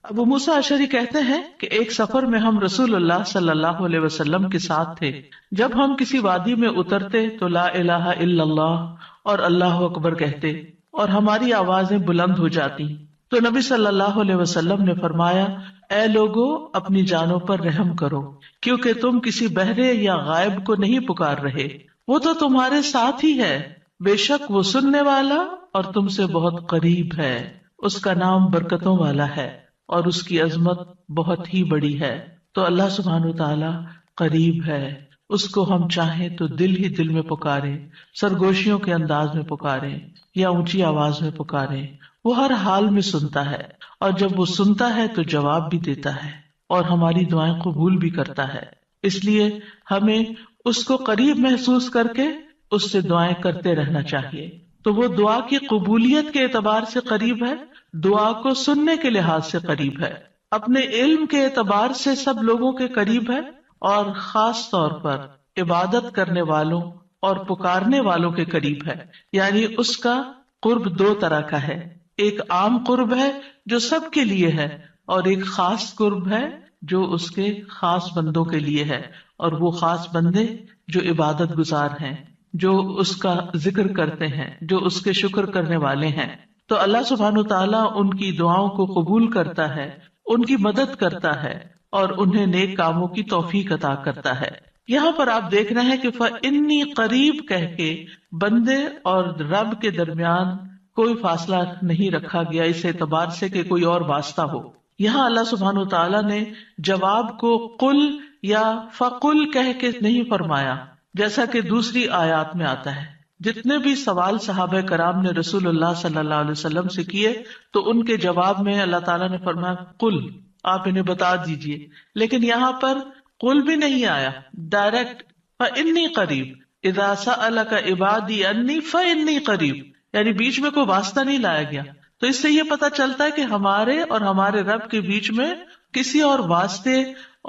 ابو موسیٰ اشعری کہتے ہیں کہ ایک سفر میں ہم رسول اللہ صلی اللہ علیہ وسلم کے ساتھ تھے. جب ہم کسی وادی میں اترتے تو لا الہ الا اللہ اور اللہ اکبر کہتے اور ہماری آوازیں بلند ہو جاتی. تو نبی صلی اللہ علیہ وسلم نے فرمایا، اے لوگو اپنی جانوں پر رحم کرو، کیونکہ تم کسی بہرے یا غائب کو نہیں پکار رہے، وہ تو تمہارے ساتھ ہی ہے، بے شک وہ سننے والا اور تم سے بہت قریب ہے. اس کا نام برکتوں والا ہے اور اس کی عظمت بہت ہی بڑی ہے. تو اللہ سبحانہ وتعالی قریب ہے، اس کو ہم چاہیں تو دل ہی دل میں پکارے، سرگوشیوں کے انداز میں پکارے یا اونچی آواز میں پکارے، وہ ہر حال میں سنتا ہے، اور جب وہ سنتا ہے تو جواب بھی دیتا ہے اور ہماری دعائیں قبول بھی کرتا ہے. اس لیے ہمیں اس کو قریب محسوس کر کے اس سے دعائیں کرتے رہنا چاہیے. تو وہ دعا کی قبولیت کے اعتبار سے قریب ہے، دعا کو سننے کے لحاظ سے قریب ہے، اپنے علم کے اعتبار سے سب لوگوں کے قریب ہے، اور خاص طور پر عبادت کرنے والوں اور پکارنے والوں کے قریب ہے. یعنی اس کا قرب دو طرح کا ہے، ایک عام قرب ہے جو سب کے لیے ہے، اور ایک خاص قرب ہے جو اس کے خاص بندوں کے لیے ہے. اور وہ خاص بندے جو عبادت گزار ہیں، جو اس کا ذکر کرتے ہیں، جو اس کے شکر کرنے والے ہیں. تو اللہ سبحانہ تعالیٰ ان کی دعاؤں کو قبول کرتا ہے، ان کی مدد کرتا ہے اور انہیں نیک کاموں کی توفیق عطا کرتا ہے. یہاں پر آپ دیکھ رہے ہیں کہ فَإِنِّي قریب کہہ کے بندے اور رب کے درمیان کوئی فاصلہ نہیں رکھا گیا اس اعتبار سے کہ کوئی اور واسطہ ہو. یہاں اللہ سبحانہ تعالیٰ نے جواب کو قل یا فقل کہہ کے نہیں فرمایا، جیسا کہ دوسری آیات میں آتا ہے. جتنے بھی سوال صحابہ کرام نے رسول اللہ صلی اللہ علیہ وسلم سے کیے تو ان کے جواب میں اللہ تعالیٰ نے فرمایا قل، آپ انہیں بتا دیجئے. لیکن یہاں پر قل بھی نہیں آیا، ڈائریکٹ فإنی قریب، اذا سألک عبادی انی فإنی قریب، یعنی بیچ میں کوئی واسطہ نہیں لایا گیا. تو اس سے یہ پتہ چلتا ہے کہ ہمارے اور ہمارے رب کے بیچ میں کسی اور واسطے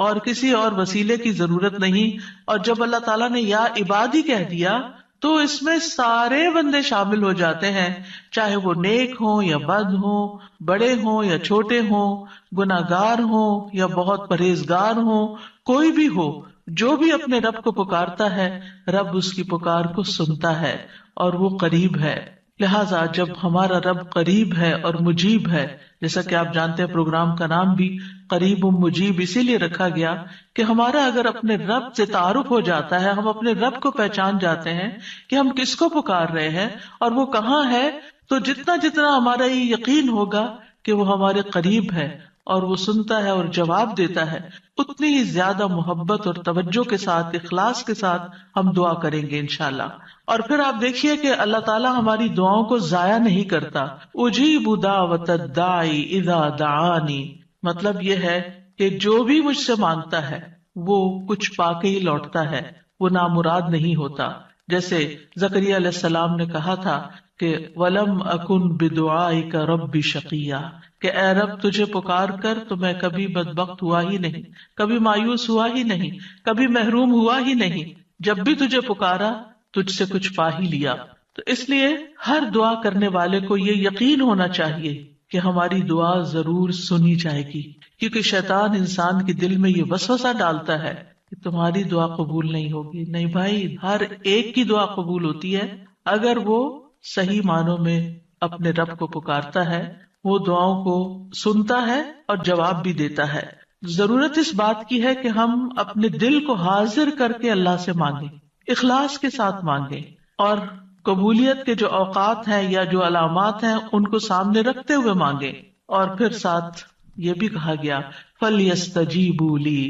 اور کسی اور وسیلے کی ضرورت نہیں. اور جب اللہ تعالیٰ نے یا عبادی کہہ دیا تو اس میں سارے بندے شامل ہو جاتے ہیں، چاہے وہ نیک ہوں یا بد ہوں، بڑے ہوں یا چھوٹے ہوں، گناہگار ہوں یا بہت پرہیزگار ہوں، کوئی بھی ہو، جو بھی اپنے رب کو پکارتا ہے رب اس کی پکار کو سنتا ہے اور وہ قریب ہے. لہٰذا جب ہمارا رب قریب ہے اور مجیب ہے، جیسا کہ آپ جانتے ہیں پروگرام کا نام بھی قریب و مجیب اسی لیے رکھا گیا کہ ہمارا اگر اپنے رب سے تعارف ہو جاتا ہے، ہم اپنے رب کو پہچان جاتے ہیں کہ ہم کس کو پکار رہے ہیں اور وہ کہاں ہے، تو جتنا جتنا ہمارا یہ یقین ہوگا کہ وہ ہمارے قریب ہے اور وہ سنتا ہے اور جواب دیتا ہے، اتنی ہی زیادہ محبت اور توجہ کے ساتھ، اخلاص کے ساتھ ہم دعا کریں گے انشاءاللہ. اور پھر آپ دیکھیے کہ اللہ تعالیٰ ہماری دعاؤں کو ضائع نہیں کرتا. اجیب دعوت الداعی اذا دعانی، مطلب یہ ہے کہ جو بھی مجھ سے مانگتا ہے وہ کچھ پا کے ہی لوٹتا ہے، وہ نامراد نہیں ہوتا. جیسے زکریا علیہ السلام نے کہا تھا کہ وَلَمْ أَكُنْ بِدُعَائِكَ رَبِّ شَقِيًّا، کہ اے رب تجھے پکار کر تو میں کبھی بدبخت ہوا ہی نہیں، کبھی مایوس ہوا ہی نہیں، کبھی محروم ہوا ہی نہیں. جب بھی تجھے پکارا تجھ سے کچھ پا ہی لیا. تو اس لیے ہر دعا کرنے والے کو یہ یقین ہونا چاہیے کہ ہماری دعا ضرور سنی جائے گی، کیونکہ شیطان انسان کے دل میں یہ وسوسہ ڈالتا ہے کہ تمہاری دعا قبول نہیں ہوگی. نہیں بھائی، ہر ایک کی دعا قبول ہوتی ہے اگر وہ صحیح معنوں میں اپنے رب کو پکارتا ہے، وہ دعاؤں کو سنتا ہے اور جواب بھی دیتا ہے. ضرورت اس بات کی ہے کہ ہم اپنے دل کو حاضر کر کے اللہ سے مانگیں، اخلاص کے ساتھ مانگیں، اور قبولیت کے جو اوقات ہیں یا جو علامات ہیں ان کو سامنے رکھتے ہوئے مانگیں. اور پھر ساتھ یہ بھی کہا گیا فَلْيَسْتَجِيبُوا لِي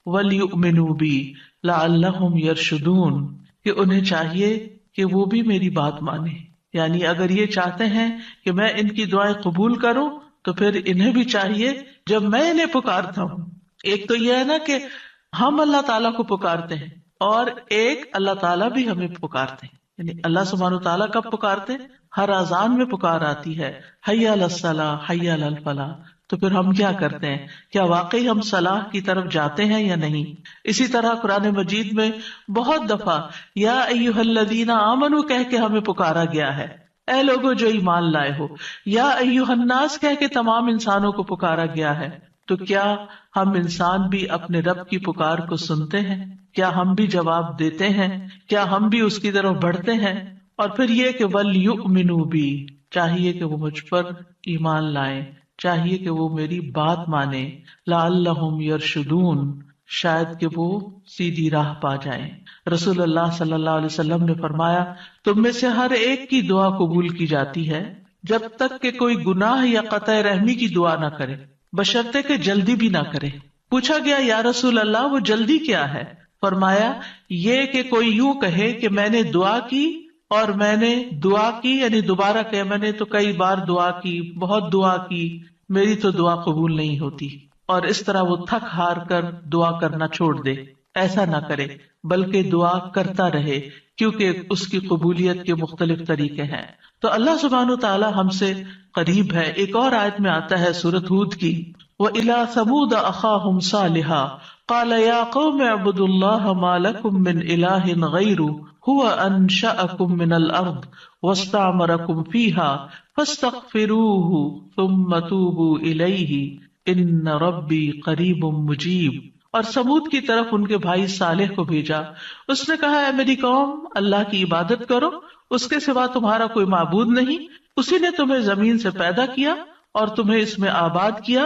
وَلْيُؤْمِنُوا بِي لَعَلَّهُمْ يَرْشُدُونَ، کہ انہیں چاہیے کہ وہ بھی میری بات مانیں. یعنی اگر یہ چاہتے ہیں کہ میں ان کی دعائیں قبول کروں تو پھر انہیں بھی چاہیے جب میں انہیں پکارتا ہوں، ایک تو یہ ہے نا کہ ہم اللہ تعالیٰ کو پکارتے ہیں، اور ایک اللہ تعالیٰ بھی ہمیں پکارتے ہیں. یعنی اللہ سبحانہ تعالیٰ کب پکارتے ہیں؟ ہر اذان میں پکار آتی ہے، حی علی الصلاۃ حی علی الفلاح. تو پھر ہم کیا کرتے ہیں؟ کیا واقعی ہم صلاح کی طرف جاتے ہیں یا نہیں؟ اسی طرح قرآن مجید میں بہت دفعہ یا ایھا الذین آمنوا کہہ کے ہمیں پکارا گیا ہے. اے لوگو جو ایمان لائے ہو، یا ایھا الناس کہہ کے تمام انسانوں کو پکارا گیا ہے. تو کیا ہم انسان بھی اپنے رب کی پکار کو سنتے ہیں؟ کیا ہم بھی جواب دیتے ہیں؟ کیا ہم بھی اس کی طرف بڑھتے ہیں؟ اور پھر یہ کہ وَلْيُؤْمِنُوا بِی، چاہیے کہ وہ مجھ پر ایمان لائیں، چاہیے کہ وہ میری بات مانیں. لعلہم یرشدون، شاید کہ وہ سیدھی راہ پا جائیں. رسول اللہ صلی اللہ علیہ وسلم نے فرمایا، تم میں سے ہر ایک کی دعا قبول کی جاتی ہے جب تک کہ کوئی گناہ یا قطع رحمی کی دعا نہ کرے، بشرطے کہ جلدی بھی نہ کرے. پوچھا گیا یا رسول اللہ وہ جلدی کیا ہے؟ فرمایا یہ کہ کوئی یوں کہے کہ میں نے دعا کی اور میں نے دعا کی، یعنی دوبارہ کہ میں نے تو کئی بار دعا کی، بہت دعا کی، میری تو دعا قبول نہیں ہوتی، اور اس طرح وہ تھک ہار کر دعا کرنا چھوڑ دے. ایسا نہ کرے بلکہ دعا کرتا رہے، کیونکہ اس کی قبولیت کے مختلف طریقے ہیں. تو اللہ سبحانہ وتعالی ہم سے قریب ہے. ایک اور آیت میں آتا ہے سورۃ ہود کی، وَإِلَىٰ ثَمُودَ أَخَاهُمْ صَالِحًا قَالَ يَا قَوْمِ اعْبُدُوا اللَّهَ مَا لَكُم مِّنْ إِلَٰهٍ غَيْرُهُ هُوَ أَنشَأَكُم مِّنَ الْأَرْضِ وَاسْتَعْمَرَكُم فِيهَا فَاسْتَغْفِرُوهُ ثُمَّ تُوبُوا إِلَيْهِ إِنَّ رَبِّي قَرِيبٌ مُّجِيبٌ. اور سمود کی طرف ان کے بھائی صالح کو بھیجا، اس نے کہا اے میری قوم، اللہ کی عبادت کرو، اس کے سوا تمہارا کوئی معبود نہیں، اسی نے تمہیں زمین سے پیدا کیا اور تمہیں اس میں آباد کیا،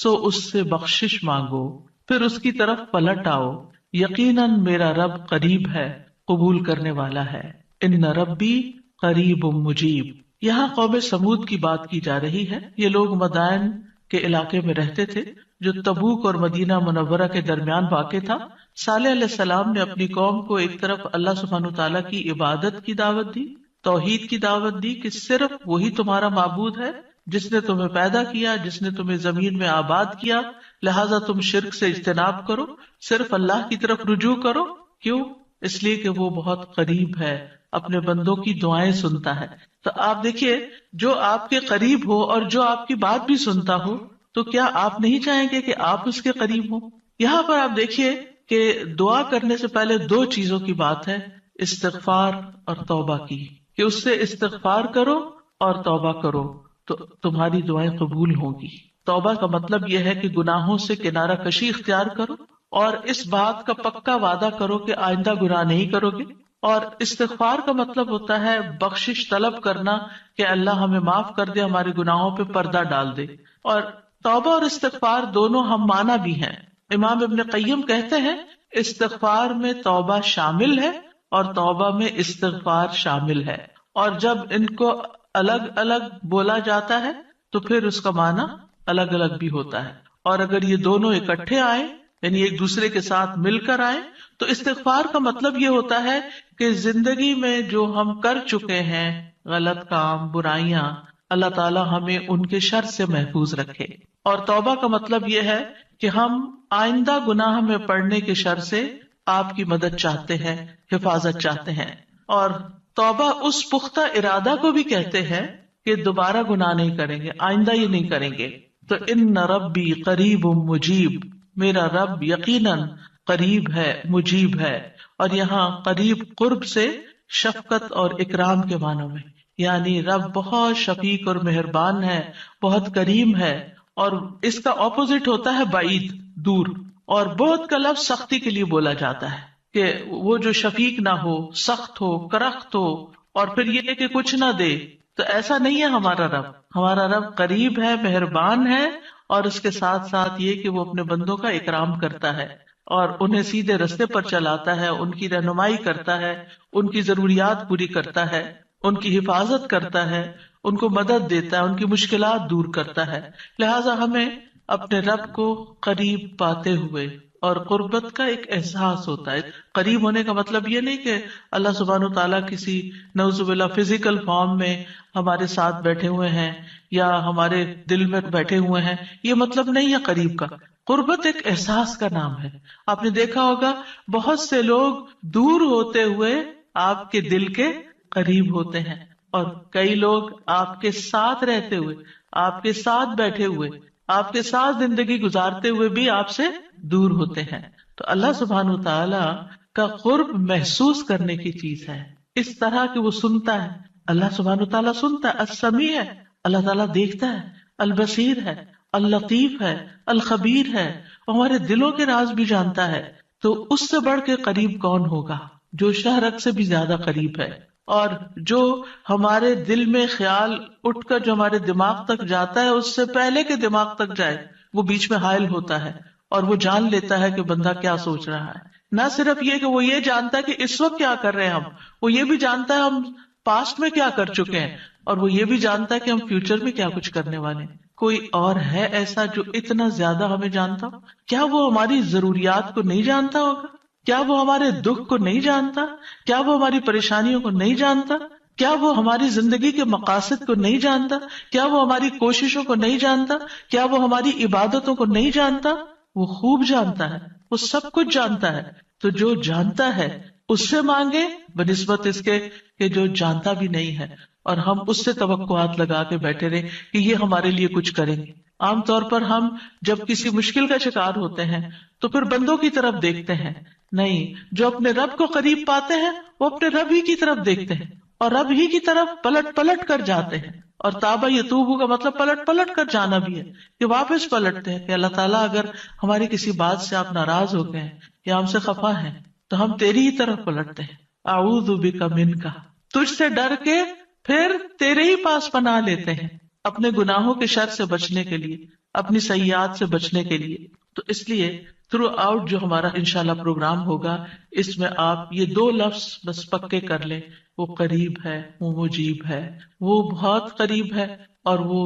سو اس سے بخشش مانگو، پھر اس کی طرف پلٹ آؤ، یقیناً میرا رب قریب ہے، قبول کرنے والا ہے. ان ربی قریب مجیب. یہاں قوم سمود کی بات کی جا رہی ہے. یہ لوگ مدائن کے علاقے میں رہتے تھے جو تبوک اور مدینہ منورہ کے درمیان واقع تھا. صالح علیہ السلام نے اپنی قوم کو ایک طرف اللہ سبحانہ تعالیٰ کی عبادت کی دعوت دی، توحید کی دعوت دی کہ صرف وہی تمہارا معبود ہے جس نے تمہیں پیدا کیا، جس نے تمہیں زمین میں آباد کیا، لہذا تم شرک سے اجتناب کرو، صرف اللہ کی طرف رجوع کرو. کیوں؟ اس لیے کہ وہ بہت قریب ہے، اپنے بندوں کی دعائیں سنتا ہے. تو آپ دیکھیے، جو آپ کے قریب ہو اور جو آپ کی بات بھی سنتا ہو، تو کیا آپ نہیں چاہیں گے کہ آپ اس کے قریب ہوں؟ یہاں پر آپ دیکھیے کہ دعا کرنے سے پہلے دو چیزوں کی بات ہے، استغفار اور توبہ کی، کہ اس سے استغفار کرو اور توبہ کرو تو تمہاری دعائیں قبول ہوں گی. توبہ کا مطلب یہ ہے کہ گناہوں سے کنارہ کشی اختیار کرو اور اس بات کا پکا وعدہ کرو کہ آئندہ گناہ نہیں کرو گے. اور استغفار کا مطلب ہوتا ہے بخشش طلب کرنا کہ اللہ ہمیں معاف کر دے، ہمارے گناہوں پہ پردہ ڈال دے. اور توبہ اور استغفار دونوں ہم معنی بھی ہیں. امام ابن قیم کہتے ہیں استغفار میں توبہ شامل ہے اور توبہ میں استغفار شامل ہے، اور جب ان کو الگ الگ بولا جاتا ہے تو پھر اس کا معنی الگ الگ بھی ہوتا ہے. اور اگر یہ دونوں اکٹھے آئیں، یعنی ایک دوسرے کے ساتھ مل کر آئیں، تو استغفار کا مطلب یہ ہوتا ہے کہ زندگی میں جو ہم کر چکے ہیں غلط کام، برائیاں، اللہ تعالی ہمیں ان کے شر سے محفوظ رکھے. اور توبہ کا مطلب یہ ہے کہ ہم آئندہ گناہ میں پڑنے کے شر سے آپ کی مدد چاہتے ہیں، حفاظت چاہتے ہیں. اور توبہ اس پختہ ارادہ کو بھی کہتے ہیں کہ دوبارہ گناہ نہیں کریں گے، آئندہ یہ نہیں کریں گے. تو ان ربی قریب مجیب، میرا رب یقیناً قریب ہے، مجیب ہے. اور یہاں قریب قرب سے شفقت اور اکرام کے معنوں میں، یعنی رب بہت شفیق اور مہربان ہے، بہت کریم ہے. اور اس کا اپوزٹ ہوتا ہے بعید، دور. اور بہت کا لفظ سختی کے لیے بولا جاتا ہے کہ وہ جو شفیق نہ ہو، سخت ہو، کرخت ہو، اور پھر یہ کہ کچھ نہ دے. تو ایسا نہیں ہے ہمارا رب. ہمارا رب قریب ہے، مہربان ہے، اور اس کے ساتھ ساتھ یہ کہ وہ اپنے بندوں کا اکرام کرتا ہے اور انہیں سیدھے رستے پر چلاتا ہے، ان کی رہنمائی کرتا ہے، ان کی ضروریات پوری کرتا ہے، ان کی حفاظت کرتا ہے، ان کو مدد دیتا ہے، ان کی مشکلات دور کرتا ہے. لہٰذا ہمیں اپنے رب کو قریب پاتے ہوئے، اور قربت کا ایک احساس ہوتا ہے. قریب ہونے کا مطلب یہ نہیں کہ اللہ سبحانہ وتعالیٰ کسی نعوذ باللہ فزیکل فارم میں ہمارے ساتھ بیٹھے ہوئے ہیں یا ہمارے دل میں بیٹھے ہوئے ہیں، یہ مطلب نہیں ہے قریب کا. قربت ایک احساس کا نام ہے. آپ نے دیکھا ہوگا بہت سے لوگ دور ہوتے ہوئے آپ کے دل کے قریب ہوتے ہیں، اور کئی لوگ آپ کے ساتھ رہتے ہوئے، آپ کے ساتھ بیٹھے ہوئے، آپ کے ساتھ زندگی گزارتے ہوئے بھی آپ سے دور ہوتے ہیں. تو اللہ سبحانہ وتعالی کا قرب محسوس کرنے کی چیز ہے، اس طرح کہ وہ سنتا ہے. اللہ سبحانہ تعالیٰ سنتا ہے، السمیع ہے، اللہ تعالیٰ دیکھتا ہے، البصیر ہے، اللطیف ہے، الخبیر ہے، ہمارے دلوں کے راز بھی جانتا ہے. تو اس سے بڑھ کے قریب کون ہوگا جو شہرک سے بھی زیادہ قریب ہے، اور جو ہمارے دل میں خیال اٹھ کر جو ہمارے دماغ تک جاتا ہے اس سے پہلے کہ دماغ تک جائے وہ بیچ میں حائل ہوتا ہے اور وہ جان لیتا ہے کہ بندہ کیا سوچ رہا ہے. نہ صرف یہ کہ وہ یہ جانتا ہے کہ اس وقت کیا کر رہے ہیں ہم، وہ یہ بھی جانتا ہے ہم پاسٹ میں کیا کر چکے ہیں، اور وہ یہ بھی جانتا ہے کہ ہم فیوچر میں کیا کچھ کرنے والے ہیں. کوئی اور ہے ایسا جو اتنا زیادہ ہمیں جانتا ہو؟ کیا وہ ہماری ضروریات کو نہیں جانتا ہوگا؟ کیا وہ ہمارے دکھ کو نہیں جانتا؟ کیا وہ ہماری پریشانیوں کو نہیں جانتا؟ کیا وہ ہماری زندگی کے مقاصد کو نہیں جانتا؟ کیا وہ ہماری کوششوں کو نہیں جانتا؟ کیا وہ ہماری عبادتوں کو نہیں جانتا؟ وہ خوب جانتا ہے، وہ سب کچھ جانتا ہے. تو جو جانتا ہے اس سے مانگے بنسبت اس کے کہ جو جانتا بھی نہیں ہے، اور ہم اس سے توقعات لگا کے بیٹھے رہے کہ یہ ہمارے لیے کچھ کریں گے. عام طور پر ہم جب کسی مشکل کا شکار ہوتے ہیں تو پھر بندوں کی طرف دیکھتے ہیں، نہیں، جو اپنے رب کو قریب پاتے ہیں وہ اپنے رب ہی کی طرف دیکھتے ہیں اور رب ہی کی طرف پلٹ پلٹ کر جاتے ہیں. اور تابا یتوبو کا مطلب پلٹ پلٹ کر جانا بھی ہے، کہ واپس پلٹتے ہیں کہ اللہ تعالیٰ اگر ہماری کسی بات سے آپ ناراض ہو گئے ہیں یا ہم سے خفا ہیں تو ہم تیری ہی طرف پلٹتے ہیں. اعوذ بک منک، تجھ سے ڈر کے پھر تیرے ہی پاس پناہ لیتے ہیں، اپنے گناہوں کے شر سے بچنے کے لیے، اپنی سیئات سے بچنے کے لیے. تو اس لیے تھرو آؤٹ جو ہمارا انشاءاللہ پروگرام ہوگا اس میں آپ یہ 2 لفظ بس پکے کر لیں، وہ قریب ہے، وہ مجیب ہے، وہ بہت قریب ہے اور وہ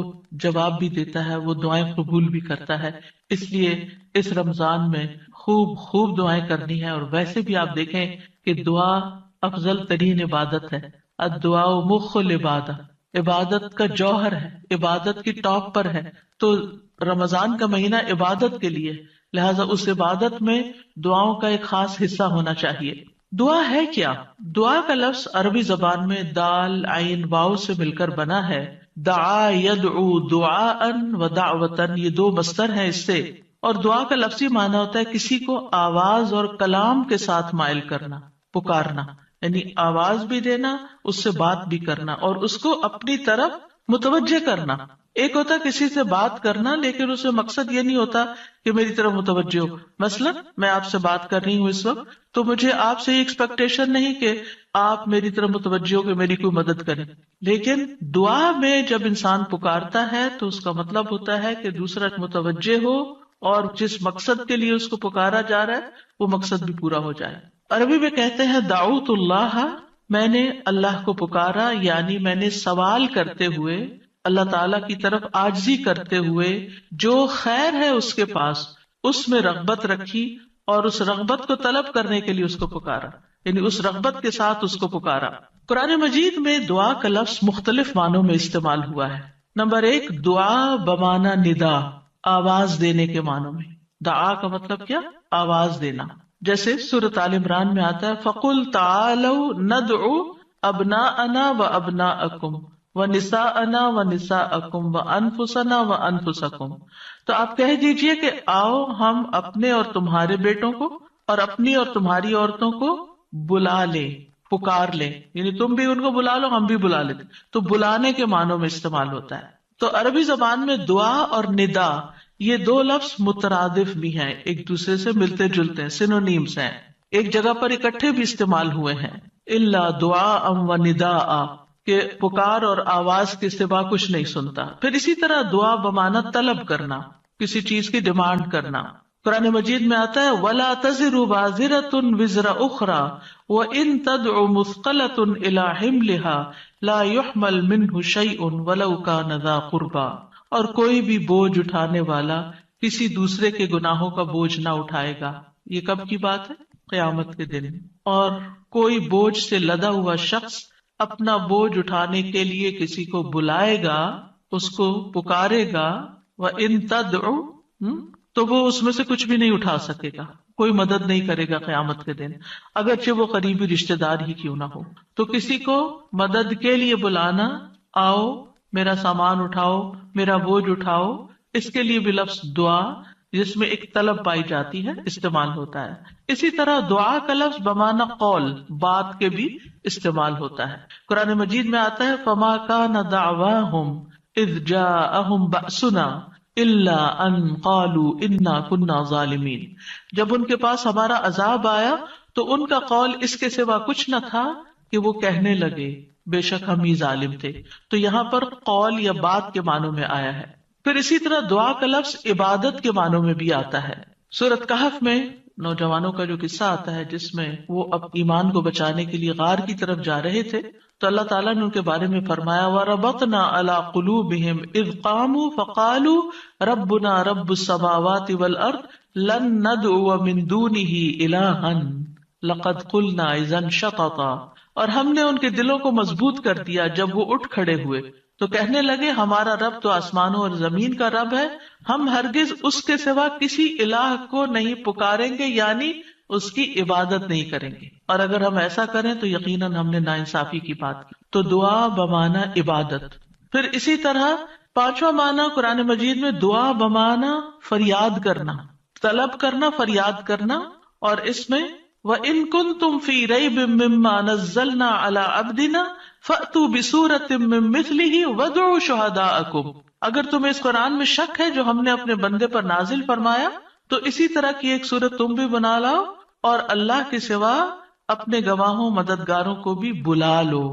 جواب بھی دیتا ہے، وہ دعائیں قبول بھی کرتا ہے. اس لیے اس رمضان میں خوب خوب دعائیں کرنی ہے. اور ویسے بھی آپ دیکھیں کہ دعا افضل ترین عبادت ہے. الدعاء مخ العبادہ، عبادت کا جوہر ہے، عبادت کی ٹاپ پر ہے. تو رمضان کا مہینہ عبادت کے لیے، لہٰذا اس عبادت میں دعاؤں کا ایک خاص حصہ ہونا چاہیے. دعا ہے کیا؟ دعا کا لفظ عربی زبان میں دال عین واو سے مل کر بنا ہے. دعا یدعو دعاء و دعوتا، یہ 2 مصدر ہیں اس سے. اور دعا کا لفظی معنی ہوتا ہے کسی کو آواز اور کلام کے ساتھ مائل کرنا، پکارنا، یعنی آواز بھی دینا، اس سے بات بھی کرنا اور اس کو اپنی طرف متوجہ کرنا. ایک ہوتا کسی سے بات کرنا لیکن اس میں مقصد یہ نہیں ہوتا کہ میری طرف متوجہ ہو. مثلا میں آپ سے بات کر رہی ہوں اس وقت، تو مجھے آپ سے یہ ایکسپیکٹیشن نہیں کہ آپ میری طرف متوجہ ہو کہ میری کوئی مدد کریں. لیکن دعا میں جب انسان پکارتا ہے تو اس کا مطلب ہوتا ہے کہ دوسرا متوجہ ہو اور جس مقصد کے لیے اس کو پکارا جا رہا ہے وہ مقصد بھی پورا ہو جائے. عربی میں کہتے ہیں دعوت اللہ، میں نے اللہ کو پکارا، یعنی میں نے سوال کرتے ہوئے، اللہ تعالیٰ کی طرف عاجزی کرتے ہوئے، جو خیر ہے اس کے پاس اس میں رغبت رکھی اور اس رغبت کو طلب کرنے کے لیے اس کو پکارا، یعنی اس رغبت کے ساتھ اس کو پکارا. قرآن مجید میں دعا کا لفظ مختلف معنوں میں استعمال ہوا ہے. نمبر 1، دعا بمعنی ندا، آواز دینے کے معنوں میں. دعا کا مطلب کیا؟ آواز دینا. جیسے سورۃ آل عمران میں آتا ہے فَقُلْ تَعَالَوْا نَدْعُ أَبْنَاءَنَا وَأَبْنَاءَكُمْ وَنِسَاءَنَا وَنِسَاءَكُمْ وَأَنفُسَنَا وَأَنفُسَكُمْ. تو آپ کہہ دیجئے کہ آؤ ہم اپنے اور تمہارے بیٹوں کو اور اپنی اور تمہاری عورتوں کو بلا لیں، پکار لیں، یعنی تم بھی ان کو بلا لو، ہم بھی بلا لیتے. تو بلانے کے معنوں میں استعمال ہوتا ہے. تو عربی زبان میں دعا اور ندا یہ 2 لفظ مترادف بھی ہیں، ایک دوسرے سے ملتے جلتے ہیں، سینونیمز ہیں، ایک جگہ پر اکٹھے بھی استعمال ہوئے ہیں. الا دعاء و نداء، کہ پکار اور آواز کے سوا کچھ نہیں سنتا. پھر اسی طرح دعا بمعنی طلب کرنا، کسی چیز کی ڈیمانڈ کرنا. قرآن مجید میں آتا ہے وَلَا تَزِرُ وَازِرَةٌ وِزْرَ أُخْرَى وَإِن تَدْعُ مُثْقَلَةٌ إِلَى حِمْلِهَا لَا يُحْمَلْ مِنْهُ شَيْءٌ وَلَوْ كَانَ ذَا قُرْبَى. اور کوئی بھی بوجھ اٹھانے والا کسی دوسرے کے گناہوں کا بوجھ نہ اٹھائے گا. یہ کب کی بات ہے؟ قیامت کے دن. اور کوئی بوجھ سے لدا ہوا شخص اپنا بوجھ اٹھانے کے لیے کسی کو بلائے گا، اس کو پکارے گا، وَإِن تَدْعُ، تو وہ اس میں سے کچھ بھی نہیں اٹھا سکے گا، کوئی مدد نہیں کرے گا قیامت کے دن، اگرچہ وہ قریبی رشتہ دار ہی کیوں نہ ہو. تو کسی کو مدد کے لیے بلانا، آؤ میرا سامان اٹھاؤ، میرا بوجھ اٹھاؤ، اس کے لیے بھی لفظ دعا جس میں ایک طلب پائی جاتی ہے استعمال ہوتا ہے. اسی طرح دعا کا لفظ بمعنی قول بات کے بھی استعمال ہوتا ہے. قرآن مجید میں آتا ہے فما کان دعواہم اذ جاءہم بأسنا الا ان قالوا انا كنا ظالمین. جب ان کے پاس ہمارا عذاب آیا تو ان کا قول اس کے سوا کچھ نہ تھا کہ وہ کہنے لگے بے شک ہم ہی ظالم تھے. تو یہاں پر قول یا بات کے معنوں میں آیا ہے. پھر اسی طرح دعا کا لفظ عبادت کے معنوں میں بھی آتا ہے. سورۃ کہف میں نوجوانوں کا جو قصہ آتا ہے جس میں وہ اب ایمان کو بچانے کے لیے غار کی طرف جا رہے تھے تو اللہ تعالیٰ نے ان کے بارے میں فرمایا وَرَبَطْنَا عَلَىٰ قُلُوبِهِمْ إِذْ قَامُوا فَقَالُوا رَبُّنَا رَبُّ السَّمَاوَاتِ وَالْأَرْضِ لَن نَّدْعُوَ مِن دُونِهِ إِلَٰهًا لَقَدْ قُلْنَا إِذًا شَطَطًا. اور ہم نے ان کے دلوں کو مضبوط کر دیا جب وہ اٹھ کھڑے ہوئے تو کہنے لگے ہمارا رب تو آسمانوں اور زمین کا رب ہے، ہم ہرگز اس کے سوا کسی الہ کو نہیں پکاریں گے، یعنی اس کی عبادت نہیں کریں گے، اور اگر ہم ایسا کریں تو یقیناً ہم نے ناانصافی کی بات کی. تو دعا بمعنی عبادت. پھر اسی طرح پانچواں معنی قرآن مجید میں دعا بمعنی فریاد کرنا، طلب کرنا، فریاد کرنا. اور اس میں وَإِن كُنتُمْ فِي رَيْبٍ مِّمَّا نَزَّلْنَا عَلَىٰ عَبْدِنَا فَأْتُوا بِسُورَةٍ مِّن مِّثْلِهِ وَادْعُوا شُهَدَاءَكُمْ. اگر تمہیں اس قرآن میں شک ہے جو ہم نے اپنے بندے پر نازل فرمایا تو اسی طرح کی ایک سورت تم بھی بنا لاؤ اور اللہ کے سوا اپنے گواہوں مددگاروں کو بھی بلا لو.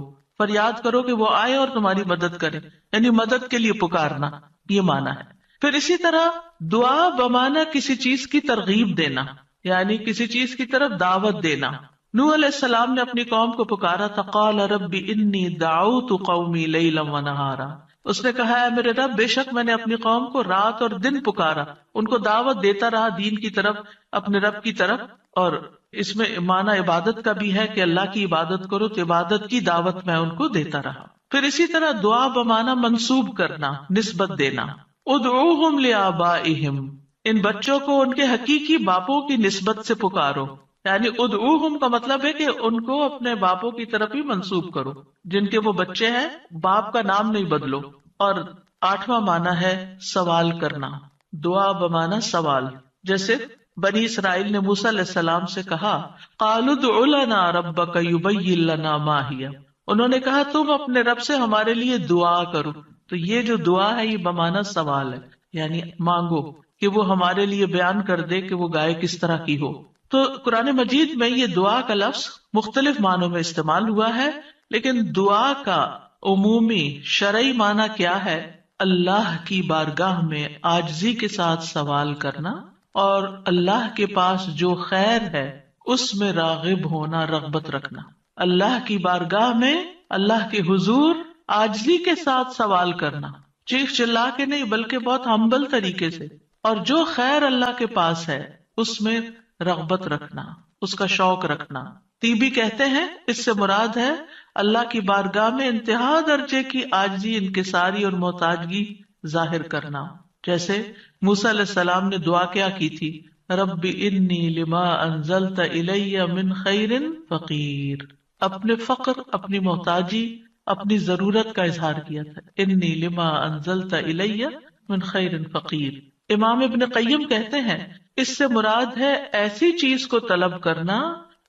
فریاد کرو کہ وہ آئے اور تمہاری مدد کرے، یعنی مدد کے لیے پکارنا، یہ معنی ہے. پھر اسی طرح دعا بمعنی کسی چیز کی ترغیب دینا، یعنی کسی چیز کی طرف دعوت دینا. نوح علیہ السلام نے اپنی قوم کو پکارا تھا قال رب انی دعوت قومی لیلا ونہارا. اس نے کہا ہے میرے رب بے شک میں نے اپنی قوم کو رات اور دن پکارا، ان کو دعوت دیتا رہا دین کی طرف، اپنے رب کی طرف. اور اس میں معنی عبادت کا بھی ہے کہ اللہ کی عبادت کرو تو عبادت کی دعوت میں ان کو دیتا رہا. پھر اسی طرح دعا بمعنی منسوب کرنا، نسبت دینا. ادعوہم لآبائہم، ان بچوں کو ان کے حقیقی باپوں کی نسبت سے پکارو. یعنی ادعوہم کا مطلب ہے کہ ان کو اپنے باپوں کی طرف ہی منسوب کرو، جن کے وہ بچے ہیں باپ کا نام نہیں بدلو. اور آٹھواں معنی ہے سوال کرنا، دعا بمعنی سوال. جیسے بنی اسرائیل نے موسیٰ علیہ السلام سے کہا قالوا ادع لنا ربک یبین لنا ما ہی، انہوں نے کہا تم اپنے رب سے ہمارے لیے دعا کرو. تو یہ جو دعا ہے یہ بمعنی سوال ہے، یعنی مانگو کہ وہ ہمارے لیے بیان کر دے کہ وہ گائے کس طرح کی ہو. تو قرآن مجید میں یہ دعا کا لفظ مختلف معنوں میں استعمال ہوا ہے، لیکن دعا کا عمومی شرعی معنی کیا ہے؟ اللہ کی بارگاہ میں عاجزی کے ساتھ سوال کرنا اور اللہ کے پاس جو خیر ہے اس میں راغب ہونا، رغبت رکھنا. اللہ کی بارگاہ میں اللہ کے حضور عاجزی کے ساتھ سوال کرنا، چیخ چلا کے نہیں بلکہ بہت ہمبل طریقے سے، اور جو خیر اللہ کے پاس ہے اس میں رغبت رکھنا، اس کا شوق رکھنا. تیبی کہتے ہیں اس سے مراد ہے اللہ کی بارگاہ میں انتہا درجے کی عاجزی، انکساری اور محتاجگی ظاہر کرنا. جیسے موسیٰ علیہ السلام نے دعا کیا کی تھی رب انی لما انزلت الی من خیر فقیر، اپنے فقر، اپنی محتاجی، اپنی ضرورت کا اظہار کیا تھا. انی لما انزلت الی من خیر فقیر. امام ابن قیم کہتے ہیں اس سے مراد ہے ایسی چیز کو طلب کرنا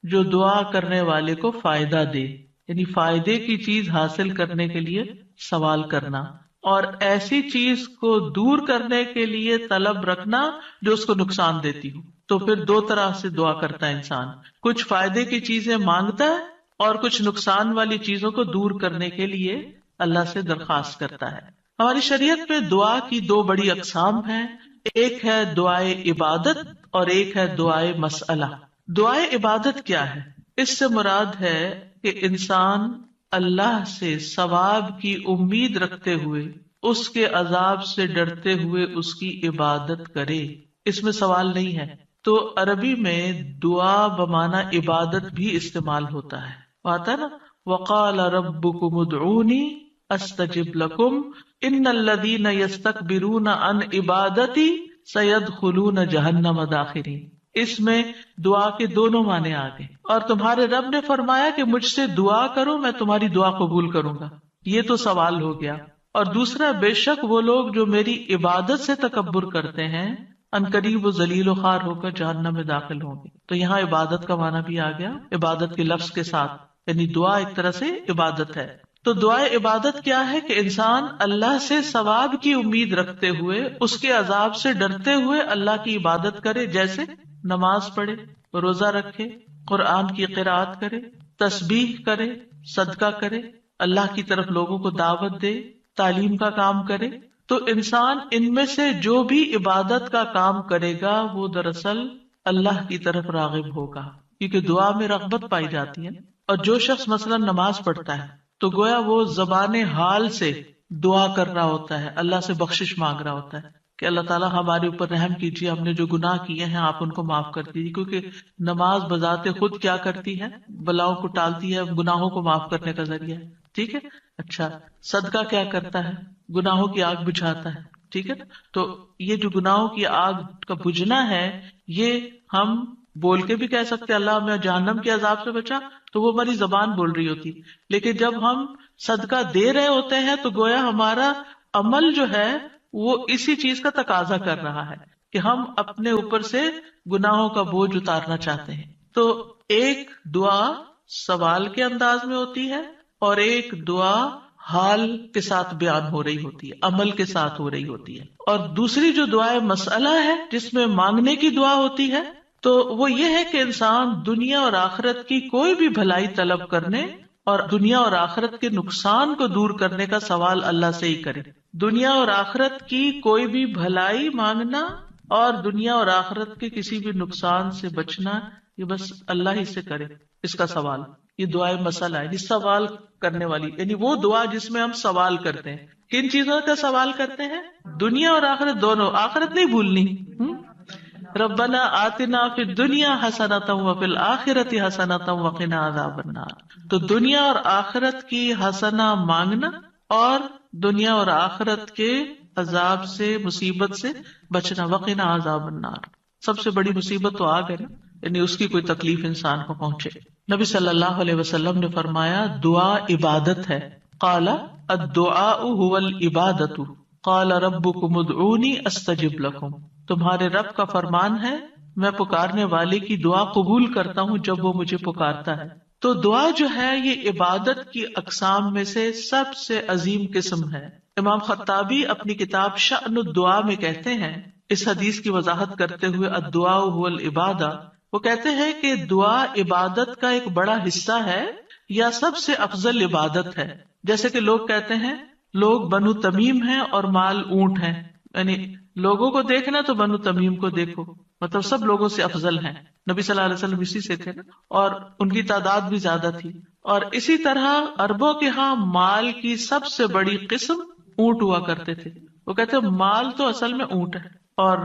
جو دعا کرنے والے کو فائدہ دے، یعنی فائدے کی چیز حاصل کرنے کے لیے سوال کرنا، اور ایسی چیز کو دور کرنے کے لیے طلب رکھنا جو اس کو نقصان دیتی ہو. تو پھر دو طرح سے دعا کرتا ہے انسان، کچھ فائدے کی چیزیں مانگتا ہے اور کچھ نقصان والی چیزوں کو دور کرنے کے لیے اللہ سے درخواست کرتا ہے. ہماری شریعت میں دعا کی دو بڑی اقسام ہیں، ایک ہے دعائے عبادت اور ایک ہے دعائے مسئلہ. دعائے عبادت کیا ہے؟ اس سے مراد ہے کہ انسان اللہ سے ثواب کی امید رکھتے ہوئے، اس کے عذاب سے ڈرتے ہوئے اس کی عبادت کرے، اس میں سوال نہیں ہے. تو عربی میں دعا بمعنی عبادت بھی استعمال ہوتا ہے، آتا نا وقال ربکم ادعونی استجب لکم ان الذین یستکبرون عن عبادتی سیدخلون جہنم داخرین. اس میں دعا کے دونوں معنی آ گئے، اور تمہارے رب نے فرمایا کہ مجھ سے دعا کرو میں تمہاری دعا قبول کروں گا، یہ تو سوال ہو گیا. اور دوسرا بے شک وہ لوگ جو میری عبادت سے تکبر کرتے ہیں ان قریب و ذلیل و خوار ہو کر جہنم میں داخل ہوں گے. تو یہاں عبادت کا معنی بھی آ گیا، عبادت کے لفظ کے ساتھ، یعنی دعا ایک طرح سے عبادت ہے. تو دعائے عبادت کیا ہے کہ انسان اللہ سے ثواب کی امید رکھتے ہوئے، اس کے عذاب سے ڈرتے ہوئے اللہ کی عبادت کرے، جیسے نماز پڑھے، روزہ رکھے، قرآن کی قرآت کرے، تسبیح کرے، صدقہ کرے، اللہ کی طرف لوگوں کو دعوت دے، تعلیم کا کام کرے. تو انسان ان میں سے جو بھی عبادت کا کام کرے گا وہ دراصل اللہ کی طرف راغب ہوگا، کیونکہ دعا میں رغبت پائی جاتی ہے. اور جو شخص مثلا نماز پڑھتا ہے تو گویا وہ زبان حال سے دعا کر رہا ہوتا ہے، اللہ سے بخشش مانگ رہا ہوتا ہے کہ اللہ تعالیٰ ہمارے اوپر رحم کیجیے، ہم نے جو گناہ کیے ہیں آپ ان کو معاف کر دیجیے. کیونکہ نماز بذات خود کیا کرتی ہے؟ بلاؤں کو ٹالتی ہے، گناہوں کو معاف کرنے کا ذریعہ ہے. ٹھیک ہے. اچھا، صدقہ کیا کرتا ہے؟ گناہوں کی آگ بجھاتا ہے. ٹھیک ہے. تو یہ جو گناہوں کی آگ کا بجھنا ہے، یہ ہم بول کے بھی کہہ سکتے اللہ ہمیں جہنم کے عذاب سے بچا، تو وہ ہماری زبان بول رہی ہوتی. لیکن جب ہم صدقہ دے رہے ہوتے ہیں تو گویا ہمارا عمل جو ہے وہ اسی چیز کا تقاضا کر رہا ہے کہ ہم اپنے اوپر سے گناہوں کا بوجھ اتارنا چاہتے ہیں. تو ایک دعا سوال کے انداز میں ہوتی ہے اور ایک دعا حال کے ساتھ بیان ہو رہی ہوتی ہے، عمل کے ساتھ ہو رہی ہوتی ہے. اور دوسری جو دعائے مسئلہ ہے جس میں مانگنے کی دعا ہوتی ہے، تو وہ یہ ہے کہ انسان دنیا اور آخرت کی کوئی بھی بھلائی طلب کرنے اور دنیا اور آخرت کے نقصان کو دور کرنے کا سوال اللہ سے ہی کرے. دنیا اور آخرت کی کوئی بھی بھلائی مانگنا اور دنیا اور آخرت کے کسی بھی نقصان سے بچنا، یہ بس اللہ ہی سے کرے اس کا سوال. یہ دعائے مسئلہ ہے، جس سوال کرنے والی، یعنی وہ دعا جس میں ہم سوال کرتے ہیں. کن چیزوں کا سوال کرتے ہیں؟ دنیا اور آخرت دونوں. آخرت نہیں بھولنی. ربنا آتنا فی الدنیا حسنۃ وفی الآخرۃ حسنۃ وقنا عذاب النار. تو دنیا اور آخرت کی حسنہ مانگنا اور دنیا اور آخرت کے عذاب سے، مصیبت سے بچنا. وقنا عذاب النار، سب سے بڑی مصیبت تو آگ ہے نا، یعنی اس کی کوئی تکلیف انسان کو پہنچے. نبی صلی اللہ علیہ وسلم نے فرمایا دعا عبادت ہے. قال الدعاء هو العبادۃ قال ربکم ادعونی استجب لکم. تمہارے رب کا فرمان ہے میں پکارنے والے کی دعا قبول کرتا ہوں جب وہ مجھے پکارتا ہے. تو دعا جو ہے یہ عبادت کی اقسام میں سے سب سے عظیم قسم ہے. امام خطابی اپنی کتاب شأن الدعاء میں کہتے ہیں، اس حدیث کی وضاحت کرتے ہوئے الدعاء هو العبادہ، وہ کہتے ہیں کہ دعا عبادت کا ایک بڑا حصہ ہے یا سب سے افضل عبادت ہے. جیسے کہ لوگ کہتے ہیں لوگ بنو تمیم ہیں اور مال اونٹ ہیں، یعنی لوگوں کو دیکھنا تو بنو تمیم کو دیکھو، مطلب سب لوگوں سے افضل ہیں. نبی صلی اللہ علیہ وسلم اسی سے تھے نا، اور ان کی تعداد بھی زیادہ تھی. اور اسی طرح عربوں کے ہاں مال کی سب سے بڑی قسم اونٹ ہوا کرتے تھے. وہ کہتے ہیں مال تو اصل میں اونٹ ہے اور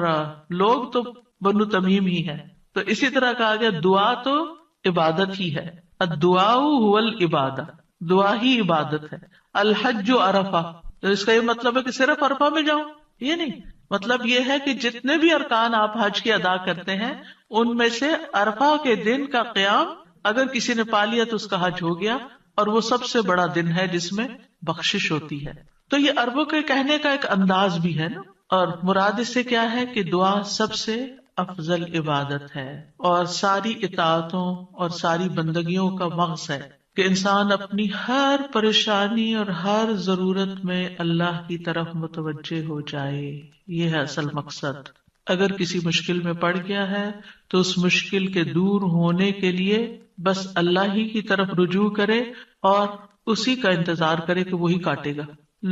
لوگ تو بنو تمیم ہی ہے. تو اسی طرح کہا گیا دعا تو عبادت ہی ہے. الدعاء هو العبادہ، دعا ہی عبادت ہے. الحج عرفہ، تو اس کا یہ مطلب ہے کہ صرف عرفہ میں جاؤ، یہ نہیں. مطلب یہ ہے کہ جتنے بھی ارکان آپ حج کے ادا کرتے ہیں ان میں سے عرفہ کے دن کا قیام اگر کسی نے پا لیا تو اس کا حج ہو گیا، اور وہ سب سے بڑا دن ہے جس میں بخشش ہوتی ہے. تو یہ عربوں کے کہنے کا ایک انداز بھی ہے نا. اور مراد اس سے کیا ہے کہ دعا سب سے افضل عبادت ہے اور ساری اطاعتوں اور ساری بندگیوں کا مغز ہے کہ انسان اپنی ہر پریشانی اور ہر ضرورت میں اللہ کی طرف متوجہ ہو جائے. یہ ہے اصل مقصد. اگر کسی مشکل میں پڑ گیا ہے تو اس مشکل کے دور ہونے کے لیے بس اللہ ہی کی طرف رجوع کرے اور اسی کا انتظار کرے کہ وہی کاٹے گا.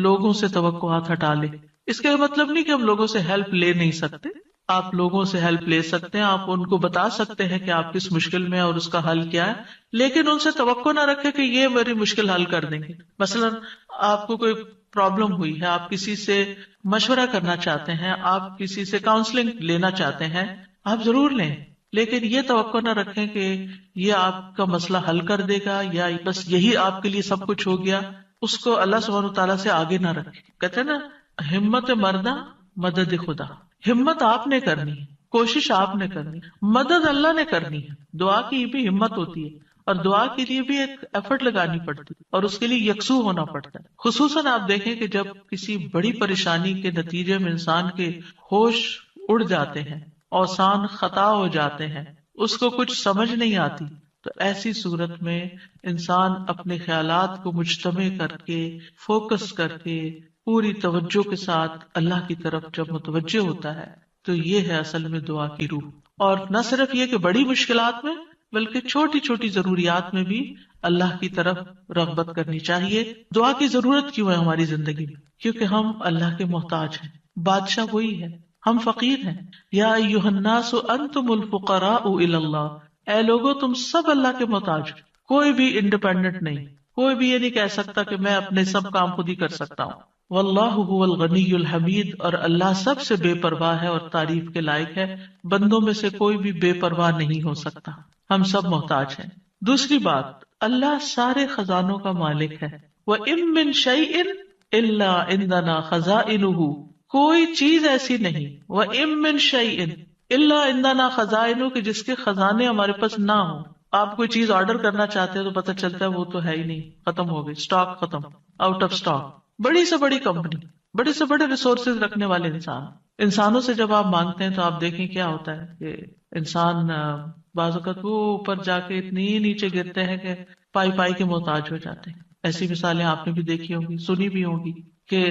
لوگوں سے توقعات ہٹا لے. اس کا مطلب نہیں کہ ہم لوگوں سے ہیلپ لے نہیں سکتے، آپ لوگوں سے ہیلپ لے سکتے ہیں، آپ ان کو بتا سکتے ہیں کہ آپ کس مشکل میں اور اس کا حل کیا ہے، لیکن ان سے توقع نہ رکھے کہ یہ میری مشکل حل کر دیں گے. مثلا آپ کو کوئی پرابلم ہوئی ہے، آپ کسی سے مشورہ کرنا چاہتے ہیں، آپ کسی سے کاؤنسلنگ لینا چاہتے ہیں، آپ ضرور لیں، لیکن یہ توقع نہ رکھیں کہ یہ آپ کا مسئلہ حل کر دے گا یا بس یہی آپ کے لیے سب کچھ ہو گیا. اس کو اللہ سبحانہ وتعالیٰ سے آگے نہ رکھے. کہتے ہیں نا ہمت مردہ مدد خدا. ہمت آپ نے کرنی ہے، کوشش آپ نے کرنی، مدد اللہ نے کرنی ہے. دعا کی بھی ہمت ہوتی ہے اور دعا کے لیے بھی ایک ایفرٹ لگانی پڑتی ہے اور اس کے لیے یکسو ہونا پڑتا ہے. خصوصاً آپ دیکھیں کہ جب کسی بڑی پریشانی کے نتیجے میں انسان کے ہوش اڑ جاتے ہیں، اوسان خطا ہو جاتے ہیں، اس کو کچھ سمجھ نہیں آتی. تو ایسی صورت میں انسان اپنے خیالات کو مجتمع کر کے، فوکس کر کے، پوری توجہ کے ساتھ اللہ کی طرف جب متوجہ ہوتا ہے تو یہ ہے اصل میں دعا کی روح. اور نہ صرف یہ کہ بڑی مشکلات میں، بلکہ چھوٹی چھوٹی ضروریات میں بھی اللہ کی طرف رغبت کرنی چاہیے. دعا کی ضرورت کیوں ہے ہماری زندگی میں؟ کیونکہ ہم اللہ کے محتاج ہیں، بادشاہ وہی ہے، ہم فقیر ہیں. یا ایھا الناس انتم الفقراء الی اللہ، اے لوگو تم سب اللہ کے محتاج ہو. کوئی بھی انڈیپینڈنٹ نہیں، کوئی بھی یہ نہیں کہہ سکتا کہ میں اپنے سب کام خود ہی کر سکتا ہوں. واللہ هو الغنی الحمید، اور اللہ سب سے بے پرواہ ہے اور تعریف کے لائق ہے. بندوں میں سے کوئی بھی بے پرواہ نہیں ہو سکتا، ہم سب محتاج ہیں. دوسری بات، اللہ سارے خزانوں کا مالک ہے. وَإِن مِّن شَيْءٍ إِلَّا عِندَنَا خَزَائِنُهُ، کوئی چیز ایسی نہیں، وَإِن مِّن شَيْءٍ إِلَّا عِندَنَا خَزَائِنُهُ، کہ جس کے خزانے ہمارے پاس نہ ہوں. آپ کوئی چیز آرڈر کرنا چاہتے ہیں تو پتہ چلتا ہے وہ تو ہے ہی نہیں، ختم ہو گئی، اسٹاک ختم، آؤٹ آف اسٹاک. بڑی سے بڑی کمپنی، بڑے سے بڑے ریسورسز رکھنے والے انسانوں سے جب آپ مانگتے ہیں تو آپ دیکھیں کیا ہوتا ہے کہ انسان بعض اوقات وہ اوپر جا کے اتنی نیچے گرتے ہیں کہ پائی پائی کے محتاج ہو جاتے ہیں. ایسی مثالیں آپ نے بھی دیکھی ہوں گی، سنی بھی ہوں گی کہ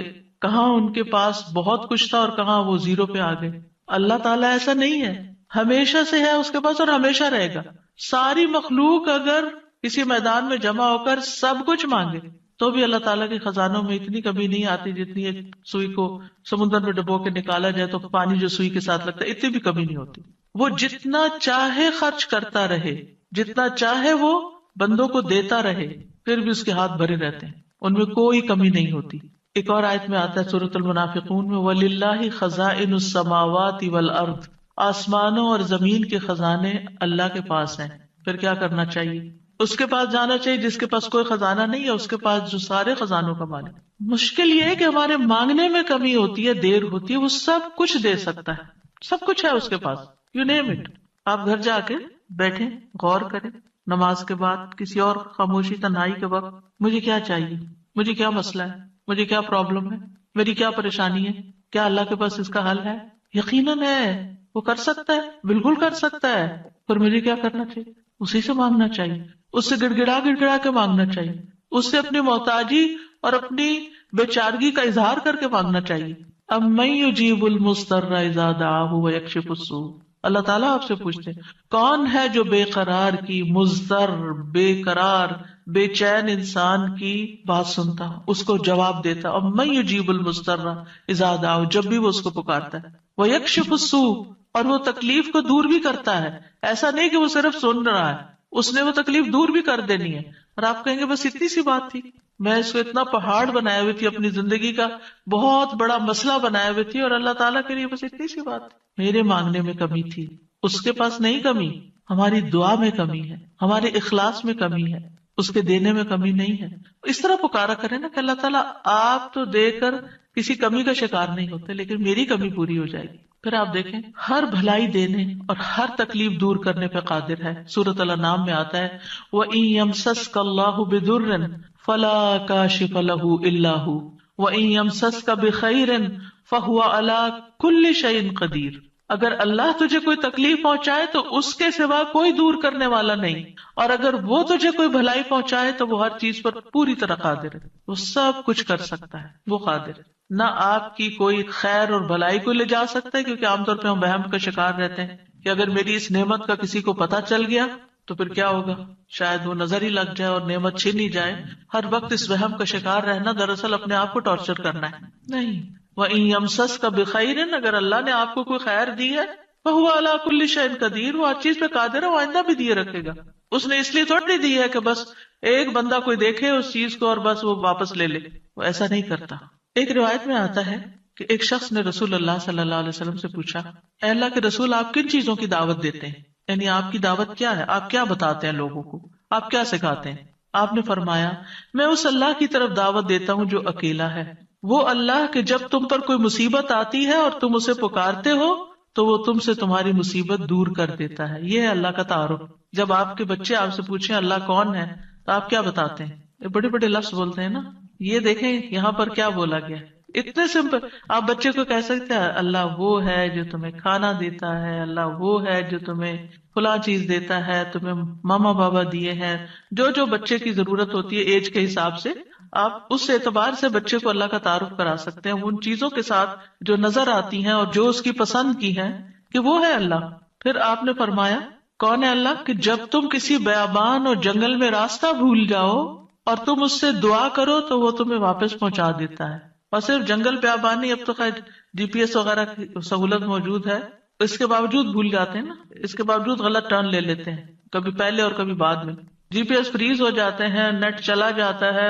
کہاں ان کے پاس بہت کچھ تھا اور کہاں وہ زیرو پہ آ گئے. اللہ تعالیٰ ایسا نہیں ہے، ہمیشہ سے ہے اس کے پاس اور ہمیشہ رہے گا. ساری مخلوق اگر کسی میدان میں جمع ہو کر سب کچھ مانگے تو بھی اللہ تعالیٰ کے خزانوں میں اتنی کمی نہیں آتی جتنی ایک سوئی کو سمندر میں ڈبو کے نکالا جائے تو پانی جو سوئی کے ساتھ لگتا ہے اتنی بھی کمی نہیں ہوتی. وہ جتنا چاہے خرچ کرتا رہے، جتنا چاہے وہ بندوں کو دیتا رہے، پھر بھی اس کے ہاتھ بھرے رہتے ہیں، ان میں کوئی کمی نہیں ہوتی. ایک اور آیت میں آتا ہے سورۃ المنافقون میں، وَلِلَّهِ خَزَائِنُ السَّمَاوَاتِ وَالْأَرْضِ، آسمانوں اور زمین کے خزانے اللہ کے پاس ہیں. پھر کیا کرنا چاہیے؟ اس کے پاس جانا چاہیے جس کے پاس کوئی خزانہ نہیں ہے، اس کے پاس جو سارے خزانوں کا مالک. مشکل یہ ہے کہ ہمارے مانگنے میں کمی ہوتی ہے، دیر ہوتی ہے. وہ سب کچھ دے سکتا ہے، سب کچھ ہے اس کے پاس، یو نیم اٹ. آپ گھر جا کے بیٹھیں، غور کریں، نماز کے بعد کسی اور خاموشی تنہائی کے وقت، مجھے کیا چاہیے، مجھے کیا مسئلہ ہے، مجھے کیا پرابلم ہے، میری کیا پریشانی ہے، کیا اللہ کے پاس اس کا حل ہے؟ یقیناً ہے، وہ کر سکتا ہے، بالکل کر سکتا ہے. پر مجھے کیا کرنا چاہیے؟ اسی سے مانگنا چاہیے، اس سے گڑ گڑا کے مانگنا چاہیے، اس سے اپنی محتاجی اور اپنی بیچارگی کا اظہار کر کے مانگنا چاہیے. امن یجیب المضطر اذا دعاہ ویکشف السوء، اللہ تعالیٰ آپ سے پوچھتے ہیں کون ہے جو بے قرار کی، مضطر، بے قرار، بے چین انسان کی بات سنتا، اس کو جواب دیتا. امن یجیب المضطر اذا دعاہ، جب بھی وہ اس کو پکارتا ہے، ویکشف السوء، اور وہ تکلیف کو دور بھی کرتا ہے. ایسا نہیں کہ وہ صرف سن رہا ہے، اس نے وہ تکلیف دور بھی کر دینی ہے. اور آپ کہیں گے بس اتنی سی بات تھی، میں اس کو اتنا پہاڑ بنائے ہوئی تھی، اپنی زندگی کا بہت بڑا مسئلہ بنائے ہوئی تھی، اور اللہ تعالیٰ کے لیے بس اتنی سی بات، میرے مانگنے میں کمی تھی، اس کے پاس نہیں کمی. ہماری دعا میں کمی ہے، ہمارے اخلاص میں کمی ہے، اس کے دینے میں کمی نہیں ہے. اس طرح پکارا کرے نا کہ اللہ تعالیٰ آپ تو دے کر کسی کمی کا شکار نہیں ہوتے، لیکن میری کمی پوری ہو جائے گی. پھر آپ دیکھیں ہر بھلائی دینے اور ہر تکلیف دور کرنے پہ قادر ہے. سورۃ الانعام میں آتا ہے وَإِن يَمْسَسْكَ اللَّهُ بِضُرٍّ فَلَا كَاشِفَ لَهُ إِلَّا هُوَ وَإِن يَمْسَسْكَ بِخَيْرٍ فَهُوَ عَلَى كُلِّ شَيْءٍ قَدِيرٌ، اگر اللہ تجھے کوئی تکلیف پہنچائے تو اس کے سوا کوئی دور کرنے والا نہیں، اور اگر وہ تجھے کوئی بھلائی پہنچائے تو وہ ہر چیز پر پوری طرح قادر ہے، وہ سب کچھ کر سکتا ہے، وہ قادر ہے. نہ آپ کی کوئی خیر اور بھلائی کو لے جا سکتا ہے، کیونکہ عام طور پہ ہم وہم کا شکار رہتے ہیں کہ اگر میری اس نعمت کا کسی کو پتہ چل گیا تو پھر کیا ہوگا، شاید وہ نظر ہی لگ جائے اور نعمت چھین ہی جائے. ہر وقت اس وہم کا شکار رہنا دراصل اپنے آپ کو ٹارچر کرنا ہے. نہیں، وَإِن يَمْسَسْكَ بِخَيْرٍ، اگر اللہ نے آپ کو کوئی خیر دی ہے، فَهُوَ عَلَى كُلِّ شَيْءٍ قَدِيرٌ، وہ ہر چیز پہ قادر ہے، وہ آئندہ بھی دیے رکھے گا. اس نے اس لیے تھوڑی دی ہے کہ بس ایک بندہ کوئی دیکھے اس چیز کو اور بس وہ واپس لے لے، وہ ایسا نہیں کرتا. ایک روایت میں آتا ہے کہ ایک شخص نے رسول اللہ صلی اللہ علیہ وسلم سے پوچھا، اے اللہ کے رسول، آپ کن چیزوں کی دعوت دیتے ہیں؟ یعنی آپ کی دعوت کیا ہے، آپ کیا بتاتے ہیں لوگوں کو، آپ کیا سکھاتے ہیں؟ آپ نے فرمایا، میں اس اللہ کی طرف دعوت دیتا ہوں جو اکیلا ہے، وہ اللہ کہ جب تم پر کوئی مصیبت آتی ہے اور تم اسے پکارتے ہو تو وہ تم سے تمہاری مصیبت دور کر دیتا ہے. یہ ہے اللہ کا تعارف. جب آپ کے بچے آپ سے پوچھیں اللہ کون ہے تو آپ کیا بتاتے ہیں؟ بڑے بڑے لفظ بولتے ہیں نا. یہ دیکھیں یہاں پر کیا بولا گیا، اتنے سمپل. آپ بچے کو کہہ سکتے ہیں اللہ وہ ہے جو تمہیں کھانا دیتا ہے، اللہ وہ ہے جو تمہیں فلاں چیز دیتا ہے، تمہیں ماما بابا دیے ہیں. جو جو بچے کی ضرورت ہوتی ہے ایج کے حساب سے، آپ اس اعتبار سے بچے کو اللہ کا تعارف کرا سکتے ہیں ان چیزوں کے ساتھ جو نظر آتی ہیں اور جو اس کی پسند کی ہیں کہ وہ ہے اللہ. پھر آپ نے فرمایا کون ہے اللہ؟ کہ جب تم کسی بیابان اور جنگل میں راستہ بھول جاؤ اور تم اس سے دعا کرو تو وہ تمہیں واپس پہنچا دیتا ہے. اور صرف جنگل بیابان نہیں، اب تو خیر جی پی ایس وغیرہ کی سہولت موجود ہے، اس کے باوجود بھول جاتے ہیں نا، اس کے باوجود غلط ٹرن لے لیتے ہیں، کبھی پہلے اور کبھی بعد میں. جی پی ایس فریز ہو جاتے ہیں، نیٹ چلا جاتا ہے،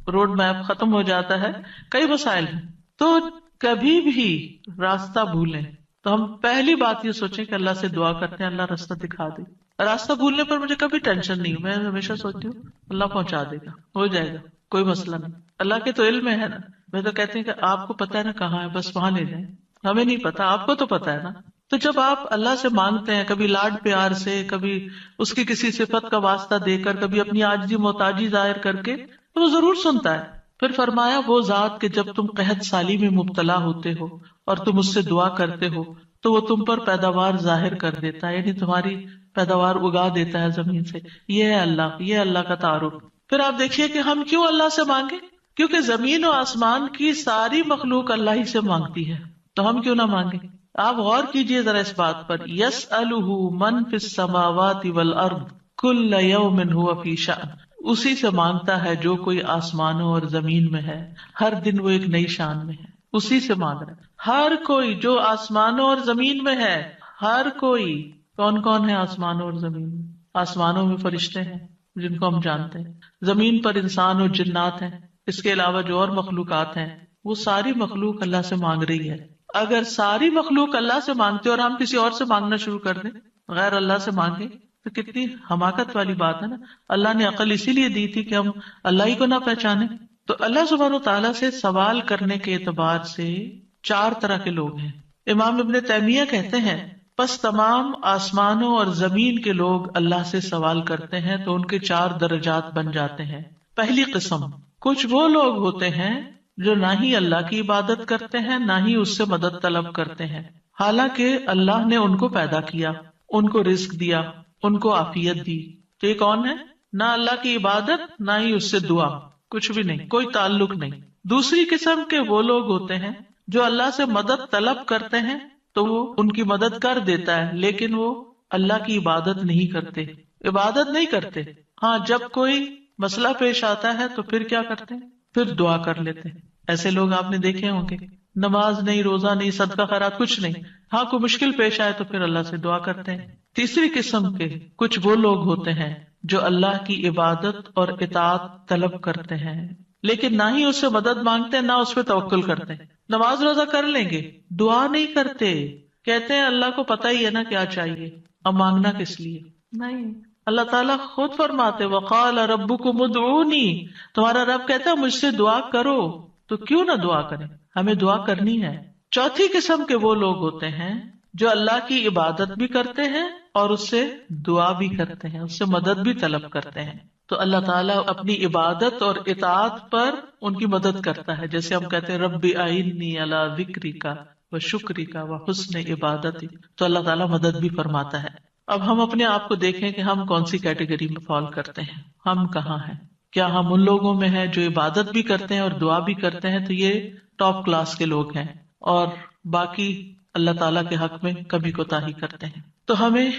روڈ میپ ختم ہو جاتا ہے، کئی مسائل ہیں. تو کبھی بھی راستہ بھولیں تو ہم پہلی بات یہ سوچیں کہ اللہ سے دعا کرتے ہیں اللہ راستہ دکھا دے. راستہ بھولنے پر مجھے کبھی ٹینشن نہیں، میں ہمیشہ سوچتی ہوں اللہ پہنچا دے گا، ہو جائے گا، کوئی مسئلہ نہیں. اللہ کے تو علم ہے نا. میں تو کہتے ہیں کہ آپ کو پتا ہے نا کہاں ہے، بس وہاں لے جائیں. ہمیں نہیں پتا، آپ کو تو پتا ہے نا. تو جب آپ اللہ سے مانگتے ہیں، کبھی لاڈ پیار سے، کبھی اس کی کسی صفت کا واسطہ دے کر، کبھی اپنی عاجزی محتاجی ظاہر کر کے، تو وہ ضرور سنتا ہے. پھر فرمایا وہ ذات کہ جب تم قحط سالی میں مبتلا ہوتے ہو اور تم اس سے دعا کرتے ہو تو وہ تم پر پیداوار ظاہر کر دیتا ہے، یعنی تمہاری پیداوار اگا دیتا ہے زمین سے. یہ ہے اللہ، یہ اللہ کا تعارف. پھر آپ دیکھیے کہ ہم کیوں اللہ سے مانگے؟ کیونکہ زمین و آسمان کی ساری مخلوق اللہ ہی سے مانگتی ہے، تو ہم کیوں نہ مانگے؟ آپ غور کیجئے ذرا اس بات پر، یسألہ من فی السماوات والارض کل یوم ھو فی شأن. اسی سے مانگتا ہے جو کوئی آسمانوں اور زمین میں ہے، ہر دن وہ ایک نئی شان میں ہے. اسی سے مانگ رہا ہے ہر کوئی جو آسمانوں اور زمین میں ہے، ہر کوئی. کون کون ہے آسمانوں اور زمین میں؟ آسمانوں میں فرشتے ہیں جن کو ہم جانتے ہیں، زمین پر انسان اور جنات ہیں، اس کے علاوہ جو اور مخلوقات ہیں، وہ ساری مخلوق اللہ سے مانگ رہی ہے. اگر ساری مخلوق اللہ سے مانگتے اور ہم کسی اور سے مانگنا شروع کر دیں، غیر اللہ سے مانگیں، تو کتنی حماقت والی بات ہے نا. اللہ نے عقل اسی لیے دی تھی کہ ہم اللہ ہی کو نہ پہچانے. تو اللہ سبحانہ و تعالیٰ سے سوال کرنے کے اعتبار سے 4 طرح کے لوگ ہیں. امام ابن تیمیہ کہتے ہیں پس تمام آسمانوں اور زمین کے لوگ اللہ سے سوال کرتے ہیں تو ان کے 4 درجات بن جاتے ہیں. پہلی قسم، کچھ وہ لوگ ہوتے ہیں جو نہ ہی اللہ کی عبادت کرتے ہیں نہ ہی اس سے مدد طلب کرتے ہیں، حالانکہ اللہ نے ان کو پیدا کیا، ان کو رزق دیا، ان کو عافیت دی. تو یہ کون ہے؟ نہ اللہ کی عبادت نہ ہی اس سے دعا، کچھ بھی نہیں، کوئی تعلق نہیں. دوسری قسم کے وہ لوگ ہوتے ہیں جو اللہ سے مدد طلب کرتے ہیں تو وہ ان کی مدد کر دیتا ہے، لیکن وہ اللہ کی عبادت نہیں کرتے، عبادت نہیں کرتے. ہاں جب کوئی مسئلہ پیش آتا ہے تو پھر کیا کرتے ہیں؟ پھر دعا کر لیتے ہیں. ایسے لوگ آپ نے دیکھے ہوں گے، نماز نہیں، روزہ نہیں، صدقہ خیرات کچھ نہیں، ہاں کوئی مشکل پیش آئے تو پھر اللہ سے دعا کرتے ہیں. تیسری قسم کے کچھ وہ لوگ ہوتے ہیں جو اللہ کی عبادت اور اطاعت طلب کرتے ہیں لیکن نہ ہی اس سے مدد مانگتے ہیں نہ اس پہ توکل کرتے ہیں. نماز روزہ کر لیں گے، دعا نہیں کرتے، کہتے ہیں اللہ کو پتہ ہی ہے نا کیا چاہیے، اب مانگنا کس لیے؟ نہیں. اللہ تعالیٰ خود فرماتے وقال ربکم ادعونی، تمہارا رب کہتا ہے مجھ سے دعا کرو، تو کیوں نہ دعا کریں، ہمیں دعا کرنی ہے. چوتھی قسم کے وہ لوگ ہوتے ہیں جو اللہ کی عبادت بھی کرتے ہیں اور اس سے دعا بھی کرتے ہیں، اس سے مدد بھی طلب کرتے ہیں. تو اللہ تعالیٰ اپنی عبادت اور اطاعت پر ان کی مدد کرتا ہے. جیسے ہم کہتے ہیں رب اعینی علی ذکرک و شکرک و حسن عبادتی، تو اللہ تعالیٰ مدد بھی فرماتا ہے. اب ہم اپنے آپ کو دیکھیں کہ ہم کون سی کیٹیگری میں فال کرتے ہیں، ہم کہاں ہیں؟ کیا ہم ان لوگوں میں ہیں جو عبادت بھی کرتے ہیں اور دعا بھی کرتے ہیں؟ تو یہ ٹاپ کلاس کے لوگ ہیں، اور باقی اللہ تعالیٰ کے حق میں کبھی کوتاہی کرتے ہیں. تو ہمیں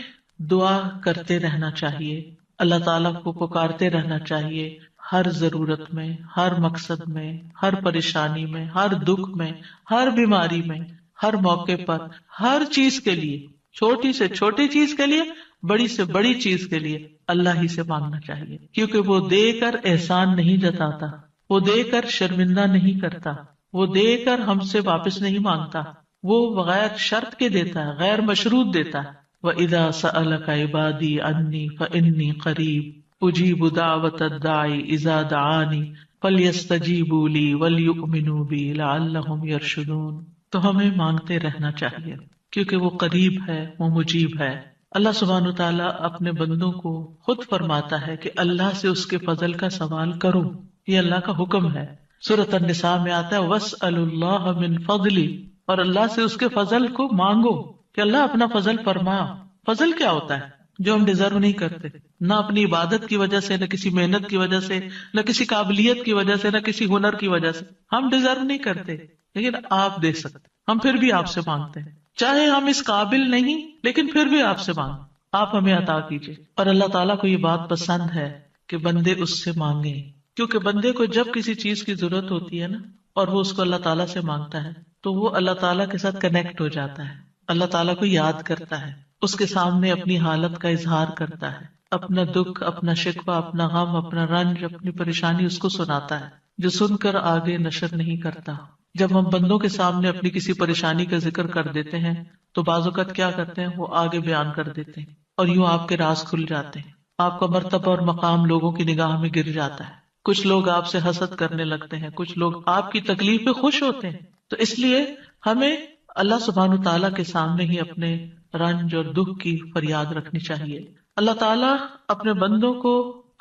دعا کرتے رہنا چاہیے، اللہ تعالیٰ کو پکارتے رہنا چاہیے، ہر ضرورت میں، ہر مقصد میں، ہر پریشانی میں، ہر دکھ میں، ہر بیماری میں، ہر موقع پر، ہر چیز کے لیے، چھوٹی سے چھوٹی چیز کے لیے، بڑی سے بڑی چیز کے لیے اللہ ہی سے مانگنا چاہیے. کیونکہ وہ دے کر احسان نہیں جتاتا، وہ دے کر شرمندہ نہیں کرتا، وہ دے کر ہم سے واپس نہیں مانگتا، وہ بغیر شرط کے دیتا ہے، غیر مشروط دیتا ہے. وَإِذَا سَأَلَكَ عِبَادِي عَنِّي فَإِنِّي قَرِيبٌ أُجِيبُ دَعْوَةَ الدَّاعِ إِذَا دَعَانِ فَلْيَسْتَجِيبُوا لِي وَلْيُؤْمِنُوا بِي لَعَلَّهُمْ يَرْشُدُونَ. تو ہمیں مانگتے رہنا چاہیے کیونکہ وہ قریب ہے، وہ مجیب ہے. اللہ سبحانہ و تعالیٰ اپنے بندوں کو خود فرماتا ہے کہ اللہ سے اس کے فضل کا سوال کرو، یہ اللہ کا حکم ہے. سورۃ النساء میں آتا ہے وَاسْأَلُوا اللَّهَ مِن فَضْلِهِ، اور اللہ سے اس کے فضل کو مانگو کہ اللہ اپنا فضل فرما۔ فضل کیا ہوتا ہے؟ جو ہم ڈیزرو نہیں کرتے، نہ اپنی عبادت کی وجہ سے، نہ کسی محنت کی وجہ سے، نہ کسی قابلیت کی وجہ سے، نہ کسی ہنر کی وجہ سے، ہم ڈیزرو نہیں کرتے، لیکن آپ دے سکتے، ہم پھر بھی آپ سے مانگتے ہیں، چاہے ہم اس قابل نہیں لیکن پھر بھی آپ سے مانگ، آپ ہمیں عطا کیجیے۔ اور اللہ تعالیٰ کو یہ بات پسند ہے کہ بندے اس سے مانگیں، کیونکہ بندے کو جب کسی چیز کی ضرورت ہوتی ہے نا، اور وہ اس کو اللہ تعالیٰ سے مانگتا ہے تو وہ اللہ تعالیٰ کے ساتھ کنیکٹ ہو جاتا ہے، اللہ تعالیٰ کو یاد کرتا ہے، اس کے سامنے اپنی حالت کا اظہار کرتا ہے، اپنا دکھ، اپنا شکوہ، اپنا غم، اپنا رنج، اپنی پریشانی اس کو سناتا ہے، جو سن کر آگے نشر نہیں کرتا۔ جب ہم بندوں کے سامنے اپنی کسی پریشانی کا ذکر کر دیتے ہیں تو بعض اوقات کیا کرتے ہیں، وہ آگے بیان کر دیتے ہیں، اور یوں آپ کے راز کھل جاتے ہیں، آپ کا مرتبہ اور مقام لوگوں کی نگاہ میں گر جاتا ہے، کچھ لوگ آپ سے حسد کرنے لگتے ہیں، کچھ لوگ آپ کی تکلیف پہ خوش ہوتے ہیں۔ تو اس لیے ہمیں اللہ سبحانہ تعالیٰ کے سامنے ہی اپنے رنج اور دکھ کی فریاد رکھنی چاہیے۔ اللہ تعالیٰ اپنے بندوں کو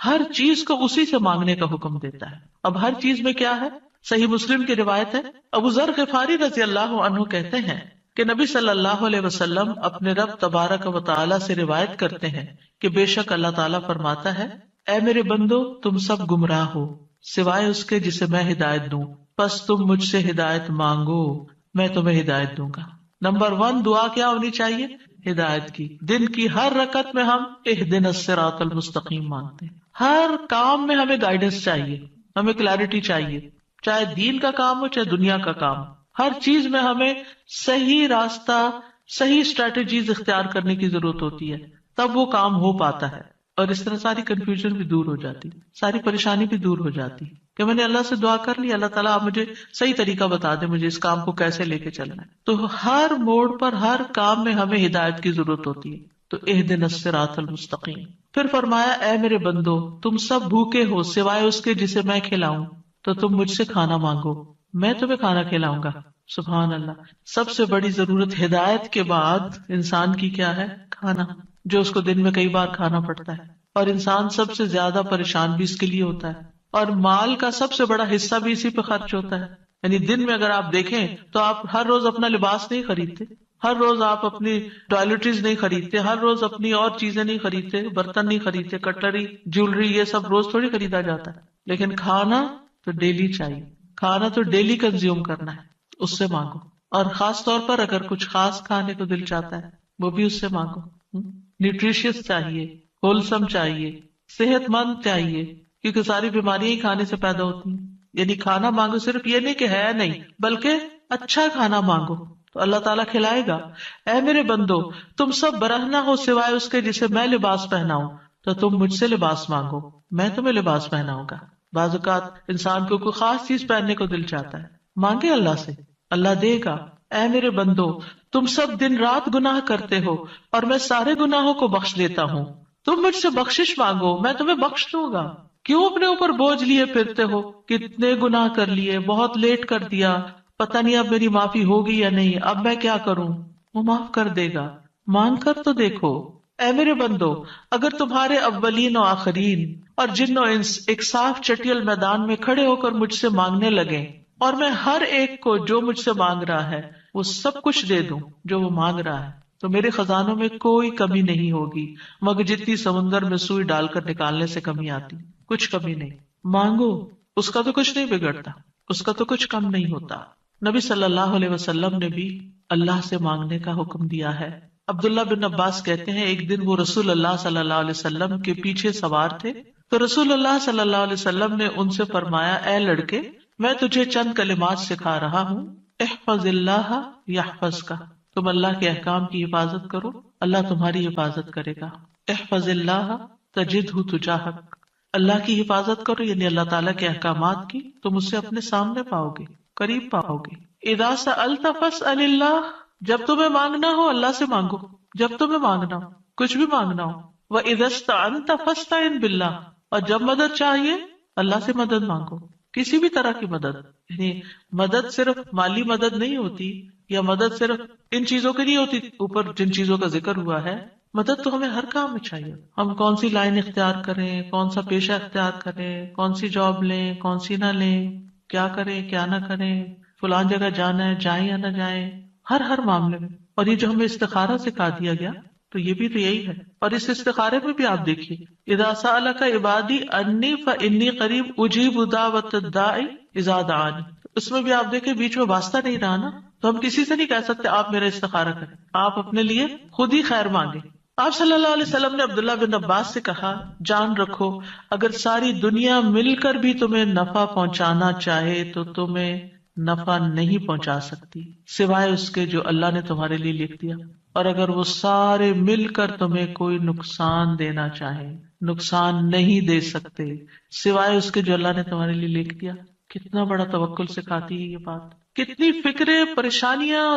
ہر چیز کو اسی سے مانگنے کا حکم دیتا ہے۔ اب ہر چیز میں کیا ہے؟ صحیح مسلم کی روایت ہے، ابو ذر غفاری رضی اللہ عنہ کہتے ہیں کہ نبی صلی اللہ علیہ وسلم اپنے رب تبارک و تعالیٰ سے روایت کرتے ہیں کہ بے شک اللہ تعالیٰ فرماتا ہے، اے میرے بندو تم سب گمراہ ہو سوائے اس کے جسے میں ہدایت دوں، پس تم مجھ سے ہدایت مانگو میں تمہیں ہدایت دوں گا۔ نمبر 1 دعا کیا ہونی چاہیے؟ ہدایت کی۔ دن کی ہر رکعت میں ہم اہدنا الصراط المستقیم مانگتے ہیں، ہر کام میں ہمیں گائیڈنس چاہیے، ہمیں کلیرٹی چاہیے، چاہے دین کا کام ہو چاہے دنیا کا کام، ہر چیز میں ہمیں صحیح راستہ، صحیح اسٹریٹجیز اختیار کرنے کی ضرورت ہوتی ہے، تب وہ کام ہو پاتا ہے، اور اس طرح ساری کنفیوژن بھی دور ہو جاتی، ساری پریشانی بھی دور ہو جاتی کہ میں نے اللہ سے دعا کر لی، اللہ تعالیٰ آپ مجھے صحیح طریقہ بتا دے، مجھے اس کام کو کیسے لے کے چلنا ہے۔ تو ہر موڑ پر، ہر کام میں ہمیں ہدایت کی ضرورت ہوتی ہے، تو اہدنا الصراط المستقیم۔ پھر فرمایا، اے میرے بندو تم سب بھوکے ہو سوائے اس کے جسے میں کھلاؤں، تو تم مجھ سے کھانا مانگو میں تمہیں کھانا کھلاؤں گا۔ سبحان اللہ، سب سے بڑی ضرورت ہدایت کے بعد انسان کی کیا ہے؟ کھانا، جو اس کو دن میں کئی بار کھانا پڑتا ہے، اور انسان سب سے زیادہ پریشان بھی اس کے لیے ہوتا ہے، اور مال کا سب سے بڑا حصہ بھی اسی پہ خرچ ہوتا ہے۔ یعنی دن میں اگر آپ دیکھیں تو آپ ہر روز اپنا لباس نہیں خریدتے، ہر روز آپ اپنی ٹوائلٹریز نہیں خریدتے، ہر روز اپنی اور چیزیں نہیں خریدتے، برتن نہیں خریدتے، کٹلری، جیولری، یہ سب روز تھوڑی خریدا جاتا ہے، لیکن کھانا تو ڈیلی چاہیے، کھانا تو ڈیلی کنزیوم کرنا ہے، اس سے مانگو، اور خاص طور پر اگر کچھ خاص کھانے کو دل چاہتا ہے وہ بھی اس سے مانگو۔ نیوٹریشیس چاہیے، ہولسم چاہیے، صحت مند چاہیے، کیونکہ ساری بیماریاں ہی کھانے سے پیدا ہوتی ہیں۔ یعنی کھانا مانگو، صرف یہ نہیں کہ ہے نہیں، بلکہ اچھا کھانا مانگو تو اللہ تعالیٰ کھلائے گا۔ اے میرے بندو تم سب برہنہ ہو سوائے اس کے جسے میں لباس پہناؤں، تو تم مجھ سے لباس مانگو میں تمہیں لباس پہناؤں گا۔ بعض اوقات انسان کو کوئی خاص چیز پہننے کو دل چاہتا ہے، مانگے اللہ سے، اللہ دے گا۔ اے میرے بندو تم سب دن رات گناہ کرتے ہو اور میں سارے گناہوں کو بخش دیتا ہوں، تم مجھ سے بخشش مانگو میں تمہیں بخش دوں گا۔ کیوں اپنے اوپر بوجھ لیے پھرتے ہو؟ کتنے گناہ کر لیے، بہت لیٹ کر دیا، پتہ نہیں اب میری معافی ہوگی یا نہیں، اب میں کیا کروں؟ وہ معاف کر دے گا، مانگ کر تو دیکھو۔ اے میرے بندو اگر تمہارے اولین و آخرین اور جن و انس ایک صاف چٹیل میدان میں کھڑے ہو کر مجھ سے مانگنے لگے، اور میں ہر ایک کو جو مجھ سے مانگ رہا ہے وہ سب کچھ دے دوں جو وہ مانگ رہا ہے، تو میرے خزانوں میں کوئی کمی نہیں ہوگی مگر جتنی سمندر میں سوئی ڈال کر نکالنے سے کمی آتی، کچھ کمی نہیں۔ مانگو، اس کا تو کچھ نہیں بگڑتا، اس کا تو کچھ کم نہیں ہوتا۔ نبی صلی اللہ علیہ وسلم نے بھی اللہ سے مانگنے کا حکم دیا ہے۔ عبداللہ بن عباس کہتے ہیں ایک دن وہ رسول اللہ صلی اللہ علیہ وسلم کے پیچھے سوار تھے، تو رسول اللہ صلی اللہ علیہ وسلم نے ان سے فرمایا، اے لڑکے میں تجھے چند کلمات سکھا رہا ہوں، احفظ اللہ یحفظک، تم اللہ کے احکام کی حفاظت کرو اللہ تمہاری حفاظت کرے گا۔ احفظ اللہ تجدہ تجاہک، اللہ کی حفاظت کرو یعنی اللہ تعالیٰ کے احکامات کی، تم اسے اپنے سامنے پاؤ گے، قریب پاؤ گے۔ اذا سألت فاسأل اللہ، جب تمہیں مانگنا ہو اللہ سے مانگو، جب تمہیں مانگنا ہو، کچھ بھی مانگنا ہو۔ وَإِذَا اسْتَعَنْتَ فَاسْتَعِنْ بِاللَّهِ، اور جب مدد چاہیے اللہ سے مدد مانگو، کسی بھی طرح کی مدد، یعنی مدد صرف مالی مدد نہیں ہوتی، یا مدد صرف ان چیزوں کی نہیں ہوتی اوپر جن چیزوں کا ذکر ہوا ہے، مدد تو ہمیں ہر کام میں چاہیے۔ ہم کون سی لائن اختیار کریں، کون سا پیشہ اختیار کریں، کون سی جاب لیں، کون سی نہ لیں، کیا کریں کیا نہ کریں، فلان جگہ جانا ہے جائیں یا نہ جائیں، ہر معاملے میں. اور یہ جو ہمیں استخارہ سکھا دیا گیا تو یہ بھی تو یہی ہے. اور اس استخارے میں بھی آپ دیکھیے، اذا سألک عبادی انی فانی قریب اجیب دعوت الداعی اذا دعانی، اس میں بھی آپ دیکھیں بیچ میں واسطہ نہیں رہا نا. تو ہم کسی سے نہیں کہہ سکتے آپ میرا استخارہ کریں، آپ اپنے لیے خود ہی خیر مانگیں. آپ صلی اللہ علیہ وسلم نے عبداللہ بن عباس سے کہا، جان رکھو اگر ساری دنیا مل کر بھی تمہیں نفع پہنچانا چاہے تو تمہیں نفع نہیں پہنچا سکتی سوائے اس کے جو اللہ نے تمہارے لیے لکھ دیا. اور اگر وہ سارے مل کر تمہیں کوئی نقصان دینا چاہے، نقصان نہیں دے سکتے سوائے اس کے جو اللہ نے تمہارے لیے لکھ دیا. کتنا بڑا توکل سکھاتی ہے یہ بات. کتنی فکریں پریشانیاں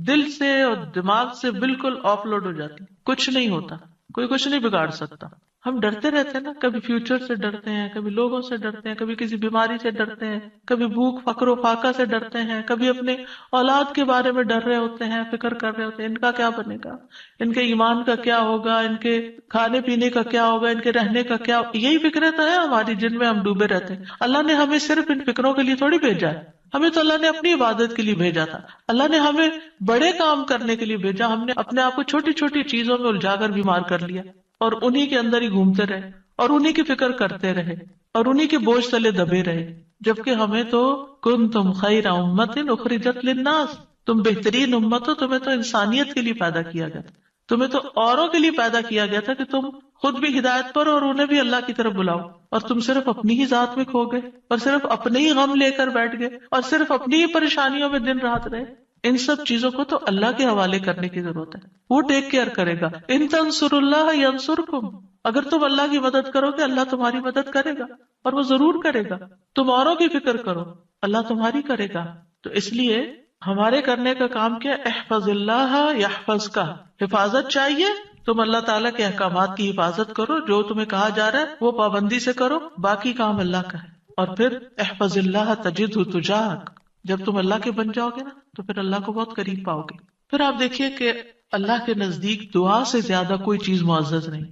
دل سے اور دماغ سے بالکل آف لوڈ ہو جاتی، کچھ نہیں ہوتا، کوئی کچھ نہیں بگاڑ سکتا. ہم ڈرتے رہتے ہیں نا، کبھی فیوچر سے ڈرتے ہیں، کبھی لوگوں سے ڈرتے ہیں، کبھی کسی بیماری سے ڈرتے ہیں، کبھی بھوک فقر و فاقہ سے ڈرتے ہیں، کبھی اپنے اولاد کے بارے میں ڈر رہے ہوتے ہیں، فکر کر رہے ہوتے ہیں ان کا کیا بنے گا، ان کے ایمان کا کیا ہوگا، ان کے کھانے پینے کا کیا ہوگا، ان کے رہنے کا کیا. یہی فکریں تو ہیں ہماری جن میں ہم ڈوبے رہتے ہیں. اللہ نے ہمیں صرف ان فکروں کے لیے تھوڑی بھیجا ہے، ہمیں تو اللہ نے اپنی عبادت کے لیے بھیجا تھا. اللہ نے ہمیں بڑے کام کرنے کے لیے بھیجا، ہم نے اپنے آپ کو چھوٹی چھوٹی چیزوں میں الجھا کر بیمار کر لیا اور انہی کے اندر ہی گھومتے رہے اور انہی کی فکر کرتے رہے اور انہی کے بوجھ تلے دبے رہے. جبکہ ہمیں تو کنتم خیر امت اخرجت للناس، تم بہترین امت ہو، تمہیں تو انسانیت کے لیے پیدا کیا گیا تھا، تمہیں تو اوروں کے لیے پیدا کیا گیا تھا کہ تم خود بھی ہدایت پر اور انہیں بھی اللہ کی طرف بلاؤ. اور تم صرف اپنی ہی ذات میں کھو گئے اور صرف اپنے ہی غم لے کر بیٹھ گئے اور صرف اپنی ہی پریشانیوں میں دن رات رہے. ان سب چیزوں کو تو اللہ کے حوالے کرنے کی ضرورت ہے، وہ ٹیک کیئر کرے گا. ان تنصروا اللہ ینصرکم، اگر تم اللہ کی مدد کرو گے اللہ تمہاری مدد کرے گا اور وہ ضرور کرے گا. تم اوروں کی فکر کرو اللہ تمہاری کرے گا. تو اس لیے ہمارے کرنے کا کام کیا، احفظ اللہ یحفظ کا، حفاظت چاہیے. تم اللہ تعالیٰ کے احکامات کی حفاظت کرو، جو تمہیں کہا جا رہا ہے وہ پابندی سے کرو، باقی کام اللہ کا ہے. اور پھر احفظ اللہ تجدہ تجاہک، جب تم اللہ کے بن جاؤ گے نا تو پھر اللہ کو بہت قریب پاؤ گے. پھر آپ دیکھیے کہ اللہ کے نزدیک دعا سے زیادہ کوئی چیز معزز نہیں.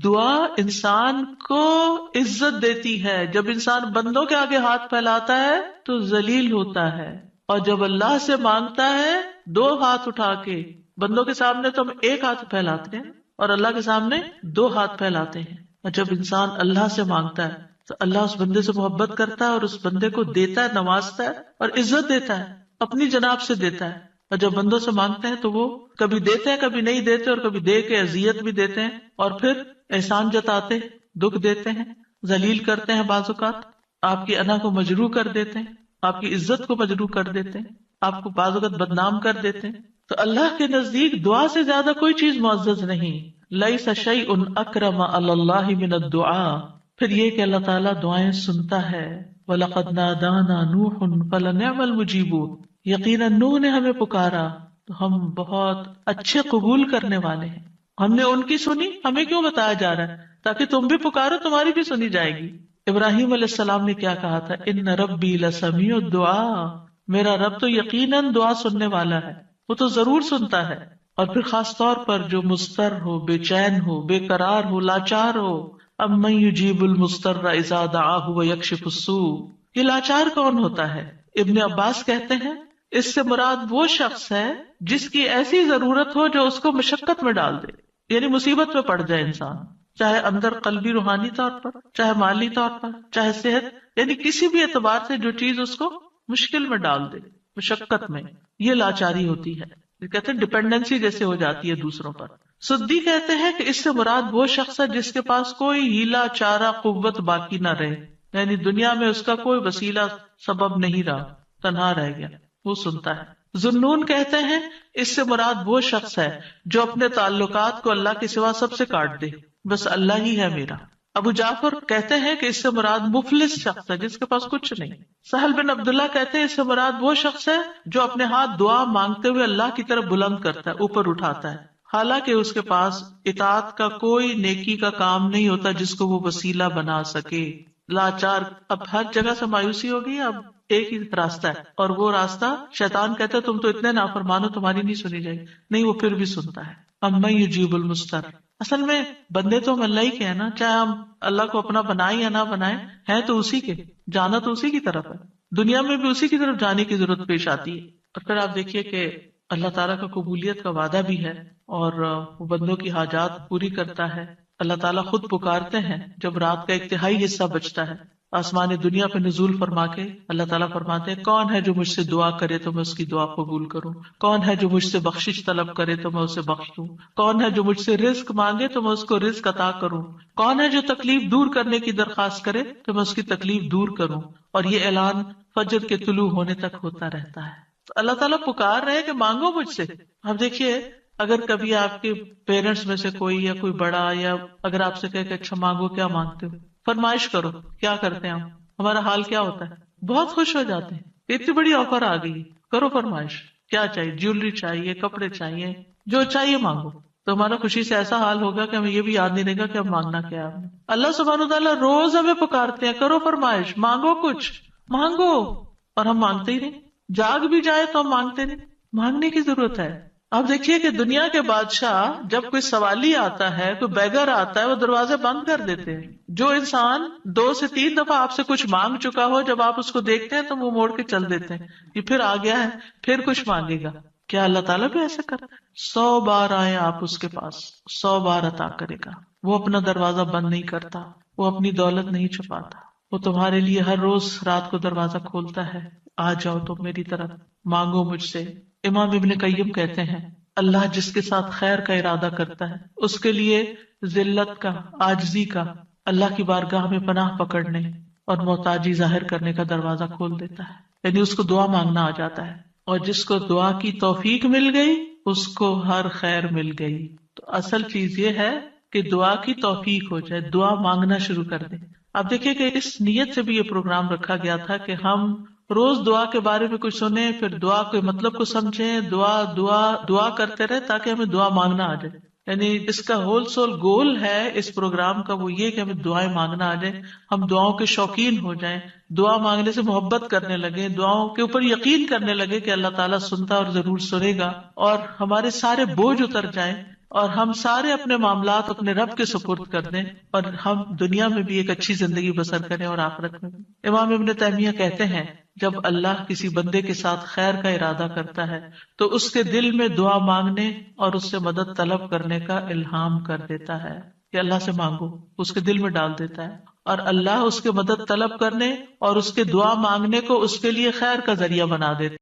دعا انسان کو عزت دیتی ہے. جب انسان بندوں کے آگے ہاتھ پھیلاتا ہے تو ذلیل ہوتا ہے، اور جب اللہ سے مانگتا ہے دو ہاتھ اٹھا کے، بندوں کے سامنے تو ہم ایک ہاتھ پھیلاتے ہیں اور اللہ کے سامنے دو ہاتھ پھیلاتے ہیں. اور جب انسان اللہ سے مانگتا ہے تو اللہ اس بندے سے محبت کرتا ہے اور اس بندے کو دیتا ہے، نوازتا ہے اور عزت دیتا ہے، اپنی جناب سے دیتا ہے. اور جب بندوں سے مانگتے ہیں تو وہ کبھی دیتے ہیں کبھی نہیں دیتے، اور کبھی دے کے اذیت بھی دیتے ہیں، اور پھر احسان جتاتے، دکھ دیتے ہیں، ذلیل کرتے ہیں، بعض اوقات آپ کی انا کو مجروح کر دیتے ہیں، آپ کی عزت کو مجروح کر دیتے ہیں، آپ کو بعض اوقات بدنام کر دیتے ہیں. تو اللہ کے نزدیک دعا سے زیادہ کوئی چیز معزز نہیں. لیس شیء اکرم علی اللہ من الدعاء. پھر یہ کہ اللہ تعالیٰ دعائیں سنتا ہے. وَلَقَدْ نَادَانَا نُوحٌ فَلَنِعْمَ الْمُجِيبُونَ. یقیناً نوح نے ہمیں پکارا تو ہم بہت اچھے قبول کرنے والے ہیں. ہم نے ان کی سنی، ہمیں کیوں بتایا جا رہا ہے؟ تاکہ تم بھی پکارو، تمہاری بھی سنی جائے گی. ابراہیم علیہ السلام نے کیا کہا تھا، ان ربی لسمیع الدعاء. میرا رب تو یقیناً دعا سننے والا ہے، وہ تو ضرور سنتا ہے. اور پھر خاص طور پر جو مضطر ہو، بے چین ہو، بے قرار ہو، لاچار ہو، امن یجیب المضطر اذا دعاہ ویکشف السوء. یہ لاچار کون ہوتا ہے؟ ابن عباس کہتے ہیں اس سے مراد وہ شخص ہے جس کی ایسی ضرورت ہو جو اس کو مشقت میں ڈال دے، یعنی مصیبت میں پڑ جائے انسان، چاہے اندر قلبی روحانی طور پر، چاہے مالی طور پر، چاہے صحت، یعنی کسی بھی اعتبار سے جو چیز اس کو مشکل میں ڈال دے، مشقت میں. یہ لاچاری ہوتی ہے، کہتے ہیں ڈپینڈنسی جیسے ہو جاتی ہے دوسروں پر. سدی کہتے ہیں کہ اس سے مراد وہ شخص ہے جس کے پاس کوئی ہیلا چارہ قوت باقی نہ رہے، یعنی دنیا میں اس کا کوئی وسیلہ سبب نہیں رہا، تنہا رہ گیا، وہ سنتا ہے. ذنون کہتے ہیں اس سے مراد وہ شخص ہے جو اپنے تعلقات کو اللہ کے سوا سب سے کاٹ دے، بس اللہ ہی ہے میرا. ابو جعفر کہتے ہیں کہ اس سے مراد مفلس شخص ہے جس کے پاس کچھ نہیں. سہل بن عبداللہ کہتے ہیں اس سے مراد وہ شخص ہے جو اپنے ہاتھ دعا مانگتے ہوئے اللہ کی طرف بلند کرتا ہے، اوپر اٹھاتا ہے، حالانکہ اس کے پاس اطاعت کا کوئی نیکی کا کام نہیں ہوتا جس کو وہ وسیلہ بنا سکے. لاچار. اب ہر جگہ سے مایوسی ہوگی، اب ایک ہی راستہ ہے، اور وہ راستہ شیطان کہتا ہے تم تو اتنے نافرمان ہو، تمہاری نہیں سنی جائے گی. نہیں، وہ پھر بھی سنتا ہے. امن یجیب المضطر. اصل میں بندے تو ہم اللہ ہی کے ہیں نا، چاہے ہم اللہ کو اپنا بنائیں یا نہ بنائیں، ہیں تو اسی کے، جانا تو اسی کی طرف ہے. دنیا میں بھی اسی کی طرف جانے کی ضرورت پیش آتی ہے. اور پھر آپ دیکھیے کہ اللہ تعالیٰ کا قبولیت کا وعدہ بھی ہے اور وہ بندوں کی حاجات پوری کرتا ہے. اللہ تعالیٰ خود پکارتے ہیں جب رات کا ایک تہائی حصہ بچتا ہے، آسمان دنیا پہ نزول فرما کے اللہ تعالیٰ فرماتے ہیں کون ہے جو مجھ سے دعا کرے تو میں اس کی دعا قبول کروں، کون ہے جو مجھ سے بخشش طلب کرے تو میں اسے بخش دوں، کون ہے جو مجھ سے رزق مانگے تو میں اس کو رزق عطا کروں، کون ہے جو تکلیف دور کرنے کی درخواست کرے تو میں اس کی تکلیف دور کروں. اور یہ اعلان فجر کے طلوع ہونے تک ہوتا رہتا ہے. تو اللہ تعالیٰ پکار رہے کہ مانگو مجھ سے. اب دیکھیے اگر کبھی آپ کے پیرنٹس میں سے کوئی یا کوئی بڑا یا اگر آپ سے کہے کہ اچھا مانگو، کیا مانگتے ہو، فرمائش کرو، کیا کرتے ہیں ہمارا حال کیا ہوتا ہے؟ بہت خوش ہو جاتے ہیں، اتنی بڑی آفر آ گئی، کرو فرمائش. کیا چاہیے؟ جیولری چاہیے، کپڑے چاہیے، جو چاہیے مانگو. تو ہمارا خوشی سے ایسا حال ہوگا کہ ہمیں یہ بھی یاد نہیں رہے گا کہ اب مانگنا کیا ہے. اللہ سبحانہ وتعالیٰ روز ہمیں پکارتے ہیں کرو فرمائش، مانگو کچھ، مانگو. اور ہم مانگتے ہی نہیں. جاگ بھی جائے تو ہم مانگتے نہیں. مانگنے کی ضرورت ہے. آپ دیکھیے کہ دنیا کے بادشاہ جب کوئی سوالی آتا ہے، کوئی بیگر آتا ہے، وہ دروازے بند کر دیتے ہیں. جو انسان 2 سے 3 دفعہ آپ سے کچھ مانگ چکا ہو، جب آپ اس کو دیکھتے ہیں تو وہ موڑ کے چل دیتے ہیں، یہ پھر آ گیا ہے، پھر کچھ مانگے گا. کیا اللہ تعالیٰ بھی ایسا کرتا ہے؟ 100 بار آئے آپ اس کے پاس، 100 بار عطا کرے گا. وہ اپنا دروازہ بند نہیں کرتا، وہ اپنی دولت نہیں چھپاتا. وہ تمہارے لیے ہر روز رات کو دروازہ کھولتا ہے، آ جاؤ تم میری طرف، مانگو مجھ سے. امام ابن قیم کہتے ہیں اللہ جس کے ساتھ خیر کا ارادہ کرتا ہے اس کے لیے ذلت کا، عاجزی کا، اللہ کی بارگاہ میں پناہ پکڑنے اور محتاجی ظاہر کرنے کا دروازہ کھول دیتا ہے. یعنی اس کو دعا مانگنا آ جاتا ہے. اور جس کو دعا کی توفیق مل گئی اس کو ہر خیر مل گئی. تو اصل چیز یہ ہے کہ دعا کی توفیق ہو جائے، دعا مانگنا شروع کر دیں. آپ دیکھیں کہ اس نیت سے بھی یہ پروگرام رکھا گیا تھا کہ ہم روز دعا کے بارے میں کچھ سنیں، پھر دعا کے مطلب کو سمجھیں، دعا دعا دعا کرتے رہے تاکہ ہمیں دعا مانگنا آ جائے. یعنی اس کا ہول سول گول ہے اس پروگرام کا، وہ یہ کہ ہمیں دعائیں مانگنا آ جائے، ہم دعاؤں کے شوقین ہو جائیں، دعا مانگنے سے محبت کرنے لگے، دعاؤں کے اوپر یقین کرنے لگے کہ اللہ تعالیٰ سنتا اور ضرور سنے گا، اور ہمارے سارے بوجھ اتر جائیں اور ہم سارے اپنے معاملات اپنے رب کے سپرد کر دیں، اور ہم دنیا میں بھی ایک اچھی زندگی بسر کریں اور آخرت میں بھی. امام ابن تیمیہ کہتے ہیں جب اللہ کسی بندے کے ساتھ خیر کا ارادہ کرتا ہے تو اس کے دل میں دعا مانگنے اور اس سے مدد طلب کرنے کا الہام کر دیتا ہے کہ اللہ سے مانگو، اس کے دل میں ڈال دیتا ہے، اور اللہ اس کے مدد طلب کرنے اور اس کے دعا مانگنے کو اس کے لیے خیر کا ذریعہ بنا دیتا ہے.